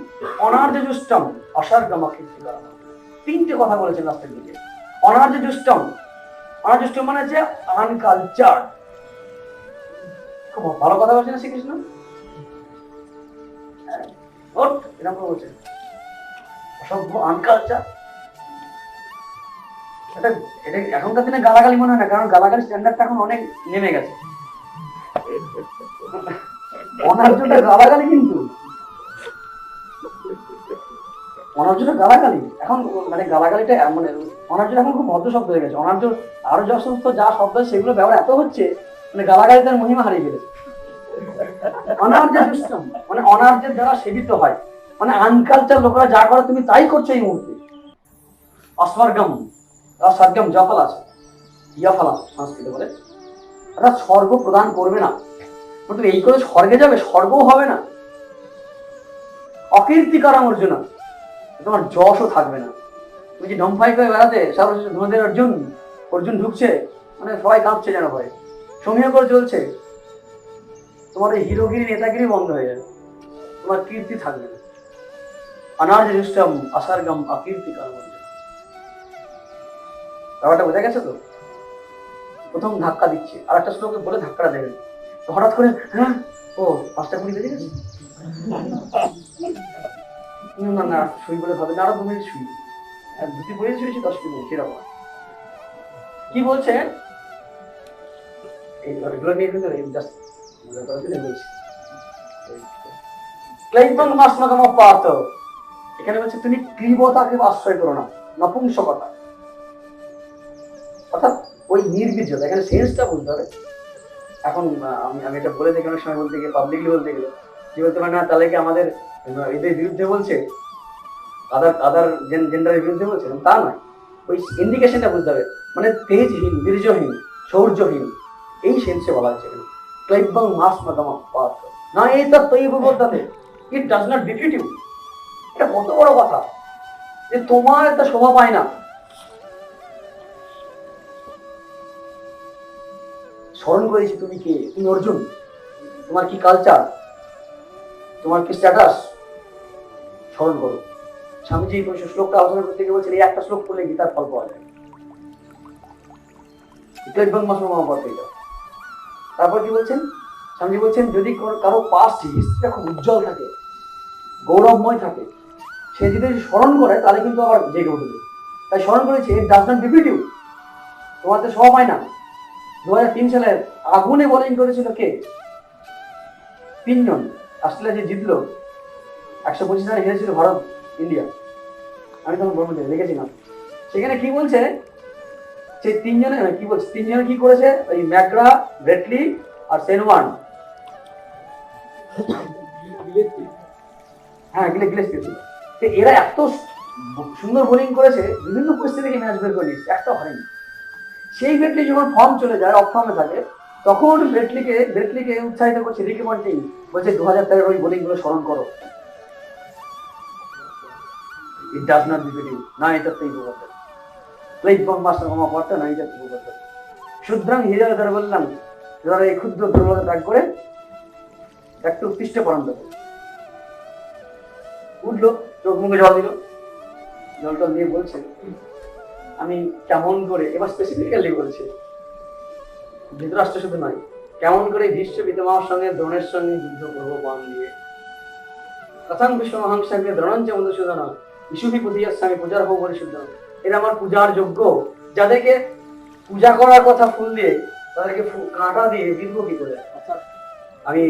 অনার্যজুষ্টম অসর্গমকীর্তিতর। তিনটে কথা বলেছেন লাস্টের দিকে। অনার্যজুষ্টম, অনার্যজুষ্টম মানে যে আনকালচার, খুব ভালো কথা বলছে না শ্রীকৃষ্ণ, এরকম বলছে অসভ্য, আনকালচার। এটা এখনকার দিনে গালাগালি মনে হয় না, কারণ গালাগালি স্ট্যান্ডার্ডটা এখন অনেক নেমে গেছে। অনার্যটা গালাগালি কিন্তু অনার্যটা গালাগালি এখন, মানে গালাগালিটা মানে অনার্য এখন খুব ভদ্র শব্দ হয়ে গেছে। অনার্য আরো যা সমস্ত যা শব্দ সেগুলো ব্যবহার এত হচ্ছে, মানে গালাগালি তার মহিমা হারিয়ে গেছে। অনার্য সিস্টেম মানে অনার্যের দ্বারা সেবিত হয়, মানে আনকালচার লোকেরা যা করে তুমি তাই করছো এই মুহূর্তে। অস্বর্গম, অস্বর্গম জফল আছে, ইয়াফলা সংস্কৃত বলে, অর্থাৎ স্বর্গ প্রদান করবে না। কিন্তু এই করে স্বর্গে যাবে, স্বর্গও হবে না। অকীর্তিকর অর্জুনা, তোমার যশও থাকবে না। তুমি যে ডম্ফাই করে বেড়াতে সর্বশেষ ধনুদের অর্জুন, অর্জুন ঢুকছে, মানে সবাই কাঁপছে যেন ভয়, সমীহ করে চলছে, তোমার এই হিরোগিরি নেতাগিরি বন্ধ হয়ে যাবে, তোমার কীর্তি থাকবে না। অনার্যষ্টম অসর্গম অকীর্তিকর অর্জুনা। ব্যাপারটা বোঝা গেছে তো? প্রথম ধাক্কা দিচ্ছে, আর একটা শ্লোকে বলে ধাক্কাটা দেবেন, তো হঠাৎ করে হ্যাঁ ও 5টা 20 বেজে গেছে, না না শুই বলে ভাবে না, আরো 2 মিনিট শুই, ধুতি পরে শুয়েছি 10 মিনিট, সেরকম। কি বলছে এগুলো নিয়ে কিন্তু জাস্ট মজা করার জন্য বলছি। ক্লাইবং মাসমাগম পাত, এখানে বলছে তুমি ক্লীবতাকে আশ্রয় করো না, নপুংসকতা, অর্থাৎ ওই নির্বীর্যতা, এখানে সেন্সটা বুঝতে হবে। এখন আমি এটা বলে দেখি, অনেক সময় বলতে গিয়ে পাবলিকলি বলতে গেলে কি বলতে পারে না, তাহলে কি আমাদের এদের বিরুদ্ধে বলছে, আদার জেন্ডারের বিরুদ্ধে বলছে? তা নয়, ওই ইন্ডিকেশনটা বুঝতে হবে, মানে তেজহীন, বীর্যহীন, শৌর্যহীন, এই সেন্সে বলা হচ্ছে এখানে। ক্লাইবং মাসমাগম পাত না, এই তার তৈব বলতে it does not defeat you. এটা কত বড় কথা যে তোমার একটা শোভা পায় না। স্মরণ করেছি তুমি কে, তুমি অর্জুন, তোমার কি কালচার, তোমার কি স্ট্যাটাস, স্মরণ করো। স্বামীজি এই শ্লোকটা আলোচনা করতে গিয়ে বলছেন, এই একটা শ্লোক পড়লে গীতার ফল পাওয়া যায়। তারপর কি বলছেন স্বামীজি? বলছেন যদি কারো পাস্ট হিস্ট্রিটা খুব উজ্জ্বল থাকে, গৌরবময় থাকে, সে যদি স্মরণ করে তাহলে কিন্তু আবার জেগে উঠবে। তাই স্মরণ করেছে, it does not defeat you, তোমার তো সব হয় না। 2003 সালে আগুনে বোলিং করেছিল কে? 3 জন। অস্ট্রেলিয়া যে জিতলো, 125 রানে হেরেছিল ভারত ইন্ডিয়া, আমি তখন বলবো লিখেছিলাম। সেখানে কি বলছে, সেই 3 জনে কি বলছে, 3 জনে কি করেছে, ওই ম্যাকগ্রা, ব্রেটলি আর সেনওয়ান, হ্যাঁ গিলেস্পি, এরা এত সুন্দর বোলিং করেছে, বিভিন্ন পরিস্থিতি থেকে ম্যাচ বের করে নিয়েছে, একটা হয়নি। সেই ব্রেটলি যখন ফর্ম চলে যায়, অফ ফর্মে থাকে, তখন ব্রেটলিকে উৎসাহিত করছে রিকি পন্টিং, বলছে 2013 ওই বোলিং গুলো স্মরণ করো। It does not defeat you, না এটা তো ইউবর্তন ক্লাইবং মাসমাগম পাত না, এটা তো ইউবর্তন শুদ্রাং হৃদয় ধরে বললাম, যারা এই ক্ষুদ্র দুর্বলতা ত্যাগ করে একটু উৎকৃষ্ট পরান্ত উঠলো, চোখ মুখে জল দিল, জলটা দিয়ে বলছে আমি কেমন করে, এবার স্পেসিফিক্যালি বলছে, ধৃতরাষ্ট্র শুধু নয়, কেমন করে ভীষ্ম পিতামহের সঙ্গে দ্রোণের সঙ্গে যুদ্ধ করবো বান দিয়ে। কথাং বিশ্বমহাংসাকে দ্রোণঞ্চ মধুসূদন ইসুভি পুজিয়ার স্বামী পূজার হোক পরিশুদ্ধ, এরা আমার পূজার যোগ্য। যাদেরকে পূজা করার কথা ফুল দিয়ে, তাদেরকে কাঁটা দিয়ে বিধব কি করে, অর্থাৎ আমি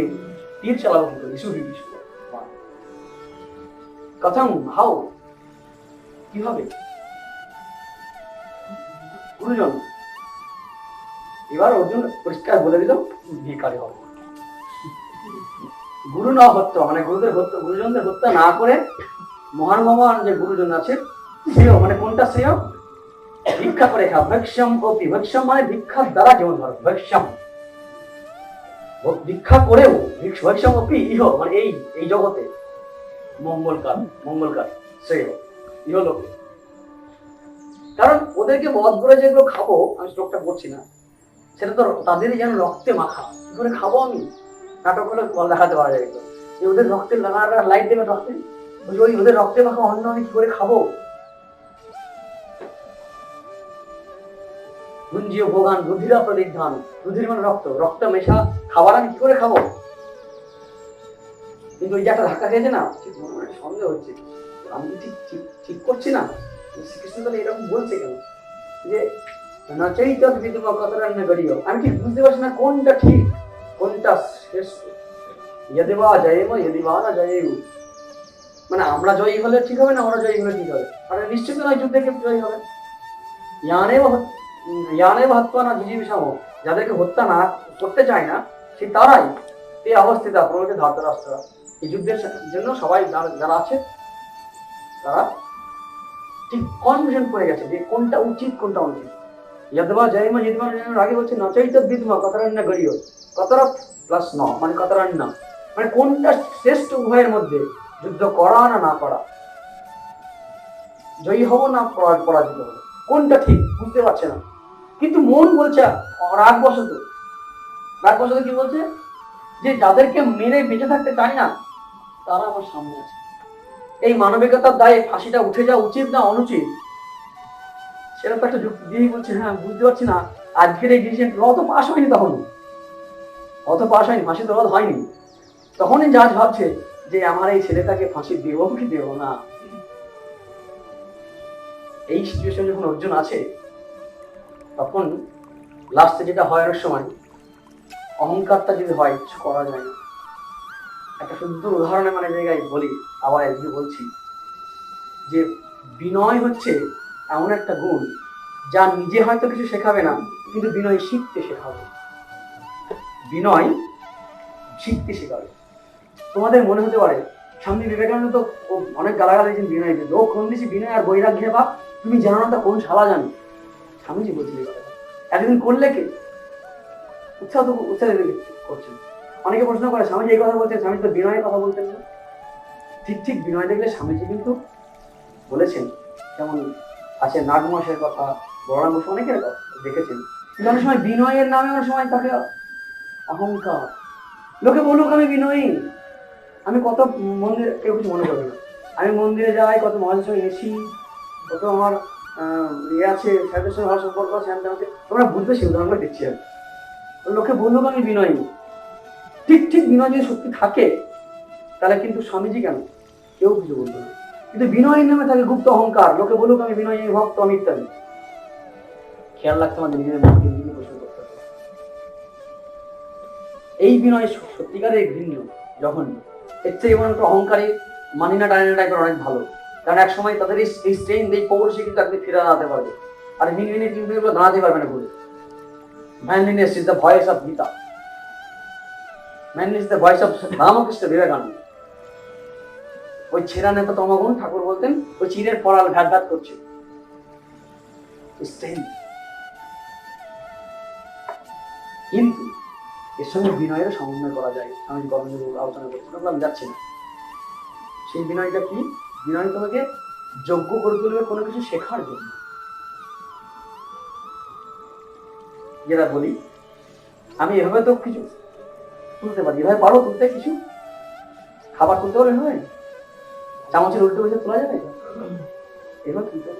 তীর চালাবো কি করে, ইসুভি বিশ্ব কথাং হাও, কিভাবে? গুরুজন, এবার অর্জুন পরিষ্কার বলে দিল ভিখারি হবে। গুরু না হত্যা, মানে গুরুজনদের হত্যা না করে মহান মহান যে গুরুজন আছে, শ্রেয় মানে কোনটা শ্রেয়? ভিক্ষা করে খা, ভক্ষ্যম অপি, ভক্ষ্যম মানে ভিক্ষার দ্বারা যেমন ধরো, ভক্ষ্যম ভিক্ষা করেও, ভক্ষ্যম অপি ইহ মানে এই জগতে মঙ্গলকার শ্রেয় ইহলোকে। কারণ ওদেরকে বধ করে যেগুলো খাবো, আমি শ্লোকটা বলছি না, সেটা তো তাদেরই যেন রক্তে মাখা, কি করে খাবো আমি? নাটক হলে দেখাতে পারা যায়, যে ওদের রক্তে লাইট দেবে রক্তে, ওই ওদের রক্তে মাখা অন্ন আমি কি করে খাবো? গুঞ্জিও ভোগান রুধিরা প্রদিগ্ধান, রুধির মানে রক্ত, রক্ত মেশা খাবার আমি কি করে খাবো? কিন্তু ওই যে একটা ধাক্কা খেয়েছে না, ঠিক মনে মনে সন্দেহ হচ্ছে, আমি কি ঠিক করছি না? শ্রীকৃষ্ণ তাহলে এরকম বলছে কেন যে আমি ঠিক বুঝতে পারছি না কোনটা ঠিক কোনটা শ্রেষ্ঠ। মানে আমরা জয়ী হলে ঠিক হবে না ওরা জয়ী হলে ঠিক হবে? মানে নিশ্চিত নয় যুদ্ধে কেউ জয়ী হবে। ইয়ানে হত্যা না জিজিবিষাম, যাদেরকে হত্যা না করতে চায় না সেই তারাই এই অবস্থিত প্রভৃতি ধর্তরাষ্ট্র। এই যুদ্ধের জন্য সবাই যারা আছে তারা ঠিক কনফিউশন পড়ে গেছে যে কোনটা উচিত কোনটা অনুচিত। यद्वा जयम जितवा আগে বলছে নচৈত বিদ্মা কতরান্না গরিয়, কতরা প্লাস ন মানে কতরান্না, মানে কোনটা শ্রেষ্ঠ উভয়ের মধ্যে, যুদ্ধ করা না না করা, জয়ী হব না পরাজিত হব, কোনটা ঠিক বুঝতে পারছে না। কিন্তু মন বলছে রাগবশত কি বলছে যে যাদেরকে মেরে বেঁচে থাকতে চাই না তারা আমার সামনে আছে। এই মানবিকতার দায়ে ফাঁসিটা উঠে যাওয়া উচিত না অনুচিত সেটা তো একটা যুক্তি দিয়েই বলছে হ্যাঁ বুঝতে পারছি না আজকের এই ডিসিশন ল তো পাস হয়নি, তখন অত পাস হয়নি, ফাঁসি তো রদ হয়নি, তখনই জাজ ভাবছে যে আমার এই ছেলেটাকে ফাঁসি দেব কি দেব না। এই সিচুয়েশন যখন অর্জুন আছে তখন লাস্টে যেটা হয় অনেক সময় অহংকারটা যদি হয় কিছু করা যায় না। একটা সুন্দর উদাহরণে মানে জায়গায় বলি, আবার একদিন বলছি যে বিনয় হচ্ছে এমন একটা গুণ যা নিজে হয়তো কিছু শেখাবে না কিন্তু বিনয় শিখতে শেখাবে, বিনয় শিখতে শেখাবে। তোমাদের মনে হতে পারে স্বামী বিবেকানন্দ তো অনেক গালাগাল দিয়েছেন বিনয়, ও কোন দিছি বিনয় আর বৈরাগ্যে বা তুমি জানো না তা কোন শালা জানো, স্বামীজি বলছিল একদিন করলে কে উৎসাহ করছেন। অনেকে প্রশ্ন করে স্বামীজি এই কথা বলছেন, স্বামীজি তো বিনয়ের কথা বলতেন না। ঠিক ঠিক বিনয় দেখলে স্বামীজি কিন্তু বলেছেন, যেমন আছে নাগমশের কথা, বড়রাম বসু অনেকের কথা দেখেছেন, কিন্তু অনেক সময় বিনয়ের নামে অনেক সময় তাকে অহংকার, লোকে বলুক আমি বিনয়ী, আমি কত মন্দির, কেউ কিছু মনে করবে না, আমি মন্দিরে যাই, কত মহাজের সঙ্গে এসি, কত আমার ইয়ে আছে সাহেবের সঙ্গে ভালো সম্পর্ক আছে, তোমরা বুঝবে সেই উদাহরণটা দিচ্ছি আমি। লোকে বলুক আমি বিনয়ী, ঠিক ঠিক বিনয় যদি সত্যি থাকে তাহলে কিন্তু স্বামীজি কেন কেউ কিছু বলতো না, কিন্তু বিনয়ের নামে থাকে গুপ্ত অহংকার, লোকে বলুক আমি বিনয়ী ভক্ত আমি ইত্যাদি। খেয়াল রাখতে আমাদের নিজেদের মনকে নিজে প্রশ্ন করতে হবে। এই বিনয় সত্যিকারের ঘৃণ্য যখন এর চেয়ে এবং একটু অহংকারী মানিনা টানিনা টাইপের অনেক ভালো, কারণ এক সময় তাদের এই স্ট্রেন এই পৌরুষে কিন্তু একদিন ফিরে দাঁড়াতে পারবে, আর মিনমিনে কিন্তু এগুলো দাঁড়াতে পারবে না ঘুরে। Manliness is the voice of Gita, manliness is the voice of Ramakrishna Vivekananda. ওই ছেঁড়া নেতা তমগুণ ঠাকুর বলতেন ওই চিরের পড়াল ঘাট ঘাট করছে, কিন্তু এর সঙ্গে বিনয়ের সমন্বয় করা যায়। আমি গভর্নমেন্ট আলোচনা করছি আমি যাচ্ছি না, সেই বিনয়টা কি, বিনয় তোমাকে যোগ্য করে তুলবে কোনো কিছু শেখার জন্য। যেটা বলি আমি এভাবে তো কিছু তুলতে পারি, এভাবে পারো তুলতে, কিছু খাবার তুলতে পারো এভাবে, চামচের উল্টো বসে তোলা যাবে এভাবে তুলতে,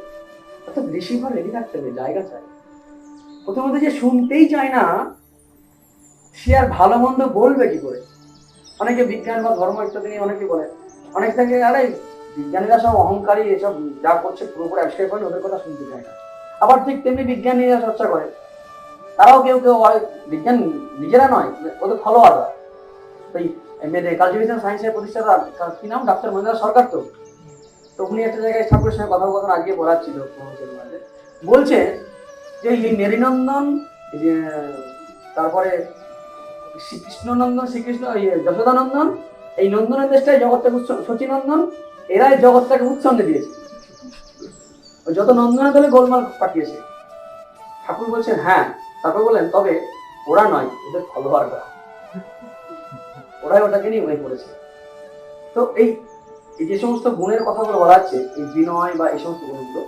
অর্থাৎ রিসিভার রেডি থাকতে হবে, জায়গা চাই। প্রথমত যে শুনতেই চায় না সে আর ভালো মন্দ বলবে কি করে। অনেকে বিজ্ঞান বা ধর্ম ইত্যাদি নিয়ে অনেকে বলে, অনেক থেকে আরে বিজ্ঞানীরা সব অহংকারী, এসব যা করছে পুরোপুরি আবিষ্কার করে ওদের কথা শুনতে চায় না। আবার ঠিক তেমনি বিজ্ঞানীরা চর্চা করে, তারাও কেউ কেউ বিজ্ঞান নিজেরা নয় ওদের ফলোয়াররা, ওই কালটিভেশন সায়েন্সের প্রতিষ্ঠাতা কি নাম ডাক্তার মহেন্দ্র সরকার, তো উনি একটা জায়গায় ঠাকুরের সঙ্গে কথোপকথন আজকে বলাচ্ছিল, বলছে যে এই মেরিনন্দন তারপরে শ্রীকৃষ্ণনন্দন, শ্রীকৃষ্ণ যশোদানন্দন, এই নন্দনের দেশটাই জগৎটাকে শচীনন্দন, এরাই জগৎটাকে উৎসঙ্গে দিয়েছে, যত নন্দনের দলে গোলমাল পাঠিয়েছে। ঠাকুর বলছেন হ্যাঁ, তারপর বলেন তবে ওরা নয় ওদের ফলোয়াররা, ওরাই ওটাকে নিয়ে হয়ে পড়েছে। তো এই যে সমস্ত গুণের কথাগুলো বলা হচ্ছে, এই বিনয় বা এই সমস্ত গুণগুলো,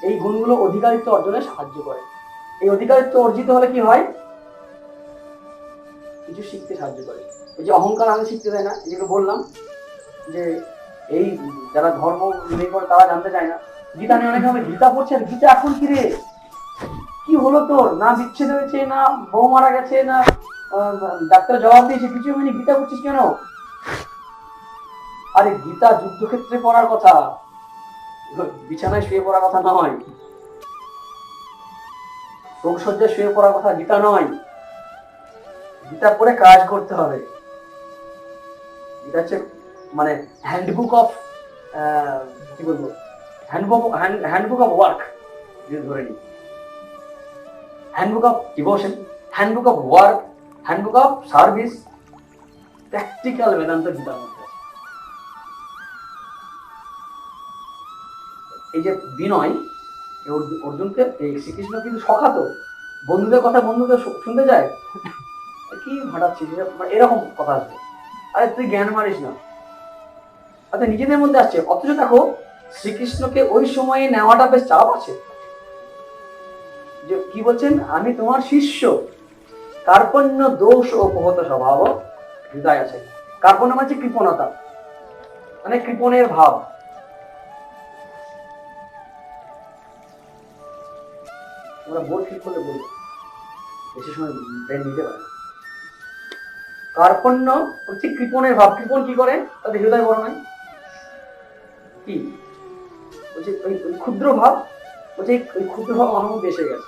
এই গুণগুলো অধিকারিত্ব অর্জনে সাহায্য করে। এই অধিকারিত্ব অর্জিত হলে কি হয়, কিছু শিখতে সাহায্য করে। এই যে অহংকার আমাদের শিখতে দেয় না, যেগুলো বললাম যে এই যারা ধর্ম নেই করে তারা জানতে চায় না। গীতা নিয়ে অনেকে হবে গীতা পড়ছে, আর গীতা এখন কি রে, কি হলো তোর, না বিচ্ছেদ হয়েছে, না বউ মারা গেছে, না ডাক্তার জবাব দিয়েছে, কিছু হয়নি, গীতা পড়ছিস কেন? আরে গীতা যুদ্ধক্ষেত্রে পড়ার কথা, বিছানায় শুয়ে পড়ার কথা নয়, রোগসজ্জায় শুয়ে পড়ার কথা গীতা নয়। গীতা পড়ে কাজ করতে হবে। এটা হচ্ছে মানে হ্যান্ডবুক অফ কি বলবো, হ্যান্ডবুক অফ ওয়ার্ক যদি ধরে নিই, handbook of devotion, handbook of work, handbook of service, practical Vedanta গীতার মধ্যে আছে। এই যে বিনয় অর্জুনকে, এই শ্রীকৃষ্ণ কিন্তু সখা তো, বন্ধুদের কথা বন্ধুদের শুনতে যায়, কি ভাটাচ্ছিস এরকম কথা আসবে, আরে তুই জ্ঞান মারিস না, আচ্ছা নিজেদের মধ্যে আসছে। অথচ দেখো শ্রীকৃষ্ণকে ওই সময়ে নেওয়াটা বেশ চাপ আছে, যে কি বলছেন, আমি তোমার শিষ্য, কার্পণ্য দোষ ও উপহত স্বভাব হৃদয় আছে। কার্পণ্য মানে কৃপণতা, মানে কৃপণের ভাব। আমরা বোর্ড ঠিক করলে বলবো, বেশি সময় ব্রেন নিতে পারে না। কার্পণ্য হচ্ছে কৃপণের ভাব। কৃপণ কি করে, তাদের হৃদয় বড় নয়, কি বলছে ওই ক্ষুদ্র ভাব, বলছে ওই ক্ষুদ্র ভাব আমার মধ্যে এসে গেছে,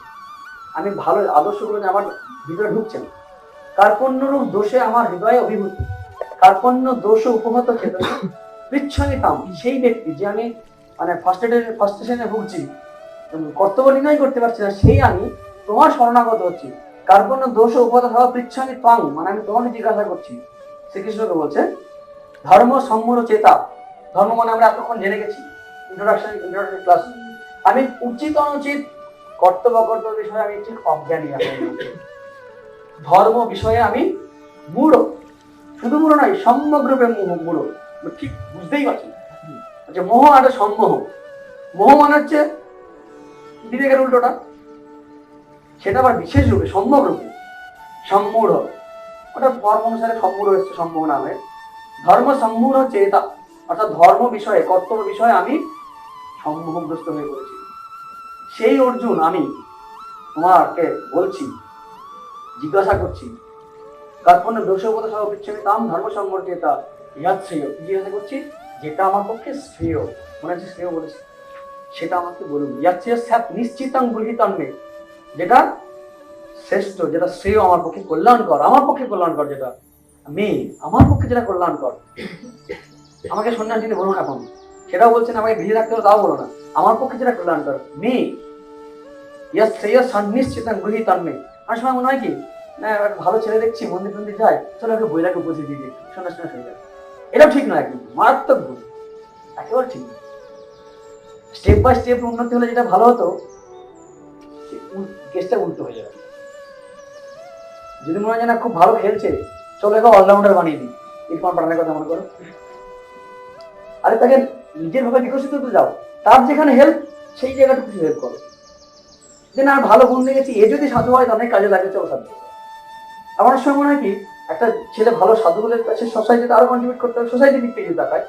আমি ভালো আদর্শগুলো আমার ভিতরে ঢুকছে না। কার্পণ্য রূপ দোষে আমার হৃদয়ে অভিভূত, কার্পণ্য দোষ উপহত চেতনা পৃচ্ছনিতাম, সেই ব্যক্তি যে আমি মানে ফার্স্টেশনে ভুগছি, কর্তব্য নির্ণয় করতে পারছি না, সেই আমি তোমার শরণাগত হচ্ছি। কার্পণ্য দোষ উপহত হওয়া পৃচ্ছামি তাং, মানে আমি তোমাকে জিজ্ঞাসা করছি। শ্রীকৃষ্ণকে বলছে ধর্ম সম্মূঢ় চেতা, ধর্ম মানে আমরা এতক্ষণ জেনে গেছি ইন্ট্রোডাকশন ক্লাস। আমি উচিত অনুচিত কর্তব্য অকর্তব্য বিষয়ে আমি ঠিক অজ্ঞানী, ধর্ম বিষয়ে আমি মূঢ়, শুধু মূঢ় নয় সম্যগ্রূপে মূঢ়, ঠিক বুঝতেই পারছি। আচ্ছা মোহ আর সম্মোহ, মোহ মানে হচ্ছে বিবেকের উল্টোটা, সেটা আবার বিশেষ রূপে সম্যক রূপে সম্মূঢ়, ওটা ধর্ম অনুসারে সম্মূঢ় হচ্ছে সম্মোহ নামে। ধর্ম সম্মূঢ় চেতা, অর্থাৎ ধর্ম বিষয়ে কর্তব্য বিষয়ে আমি সম্মোহগ্রস্ত হয়ে পড়েছি। সেই অর্জুন আমি তোমাকে বলছি, জিজ্ঞাসা করছি, কার্পণ্য দোষগত সহ বিচ্ছমি তাম ধর্ম সম্মূঢ় চেতা ইহাত শ্রেয়, জিজ্ঞাসা করছি যেটা আমার পক্ষে শ্রেয়, মনে হচ্ছে শ্রেয় বলেছি, সেটা আমাকে বলুন। ইয়াত শ্রেয় স্যাত নিশ্চিতাং গৃহীতন্মে, যেটা শ্রেষ্ঠ, যেটা শ্রেয় আমার পক্ষে কল্যাণকর, আমার পক্ষে কল্যাণকর, যেটা মেয়ে আমার পক্ষে যেটা কল্যাণকর, আমাকে সন্ন্যাস দিতে বলো না এখন, সেটাও বলছেন, আমাকে গৃহে রাখতে হবে তাও বলো না, আমার পক্ষে যেটা কল্যাণকর মেয়ে। ইয়াত শ্রেয় সন্নিশ্চিতাং গৃহীতন্মে, আমার সময় মনে হয় কি না, ভালো ছেলে দেখছি মন্দির টন্দির যায়, চলো ওকে বইটাকে বুঝিয়ে দিয়ে দিই, সন্ন্যাস হয়ে যাবে, এটাও ঠিক নয়, কিন্তু মারাত্মক ভুল, একেবারে ঠিক নয়। স্টেপ বাই স্টেপ উন্নতি হলে যেটা ভালো হতো, কেসটা উল্টো হয়ে যাবে। যদি মনে হয় না খুব ভালো খেলছে, চলো একে অলরাউন্ডার বানিয়ে দিই, ইরফান পাঠানের কথা মনে করো, আরে তাকে নিজের ভাবে বিকশিত হতে যাও, তার যেখানে হেল্প সেই জায়গাটা কিছু হেল্প করো, যে না ভালো গুণ লেগেছি, এ যদি সাধু হয় তাহলে কাজে লাগে, চলো সাধু। আমার সময় মনে হয় কি একটা ছেলে ভালো সাধু হলে সে সোসাইটিতে আরো কন্ট্রিবিউট করতে হবে, সোসাইটির দিক থেকে যদি তাকায়,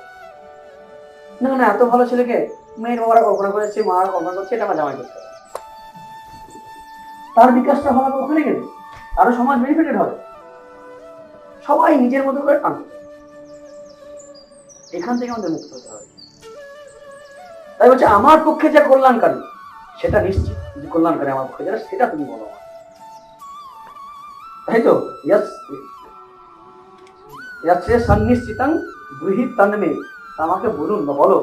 না না এত ভালো ছেলেকে মেয়ের বাবারা কল্পনা করেছে, মা কল্পনা করছে, এটা আমার জামাই করতে হবে, তার বিকাশটা হবে ওখানে গেলে, আরো সমাজ বেনিফিটেড হবে, সবাই নিজের মতো করে টানবে, এখান থেকে আমাদের মুক্ত হতে হবে। তাই বলছে আমার পক্ষে যা কল্যাণকারী সেটা নিশ্চিত, যে কল্যাণকারী আমার পক্ষে যারা, সেটা তুমি বলো, তাই তো। সন্নিশ্চিতাং গৃহীত তন্মে, আমাকে বলুন বা বলো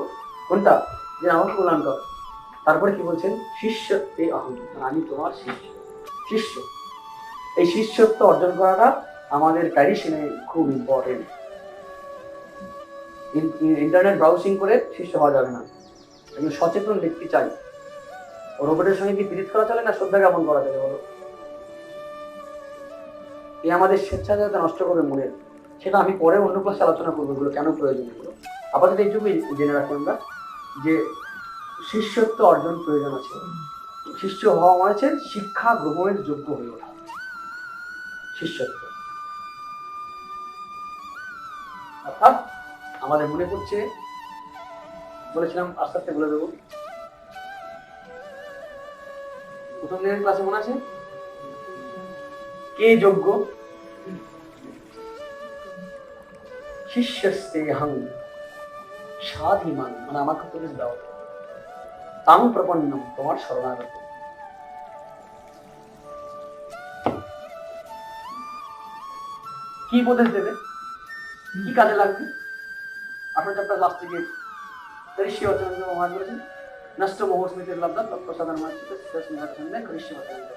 কোনটা যে আমাকে কল্যাণকর। তারপরে কি বলছেন, শিষ্য এই অহং, আমি তোমার শিষ্য। শিষ্য, এই শিষ্যত্ব অর্জন করাটা আমাদের ট্র্যাডিশনে খুব ইম্পর্টেন্ট। ইন্টারনেট ব্রাউজিং করে শিষ্য হওয়া যাবে না, একজন সচেতন ব্যক্তি চাই। রোবটের সঙ্গে কি পীড়িত করা চলে না শ্রদ্ধা জ্ঞাপন করা চলে বলো? এই আমাদের স্বেচ্ছাচারিতা নষ্ট করবে মনের, সেটা আমি পরে অন্য ক্লাসে আলোচনা করবো, এগুলো কেন প্রয়োজন। এগুলো আপাতত এইটুকুই জেনে রাখি আমরা, যে শিষ্যত্ব অর্জন প্রয়োজন আছে। শিষ্য হওয়া মানে হচ্ছে শিক্ষা গ্রহণের যোগ্য হয়ে ওঠা, শিষ্যত্ব। অর্থাৎ আমাদের মনে পড়ছে, বলেছিলাম আস্তে আস্তে বলে দেবো, প্রথম দিনের ক্লাসে মনে আছে কে যোগ্য, শিষ্যস্তেহং সাধিমান, মানে আমাকে উপদেশ দাও, তাং প্রপন্নম, তোমার শরণাগত। কি উপদেশ দেবে, কি কাজে লাগবে? 18 চ্যাপ্টার লাস্টে গিয়ে করিষ্যে বচনঞ্চ মহান বলেছেন নষ্ট মোহ স্মৃতির লব্ধ তৎপ্রসাদন মার্চিত করিষ্যে বচনঞ্চ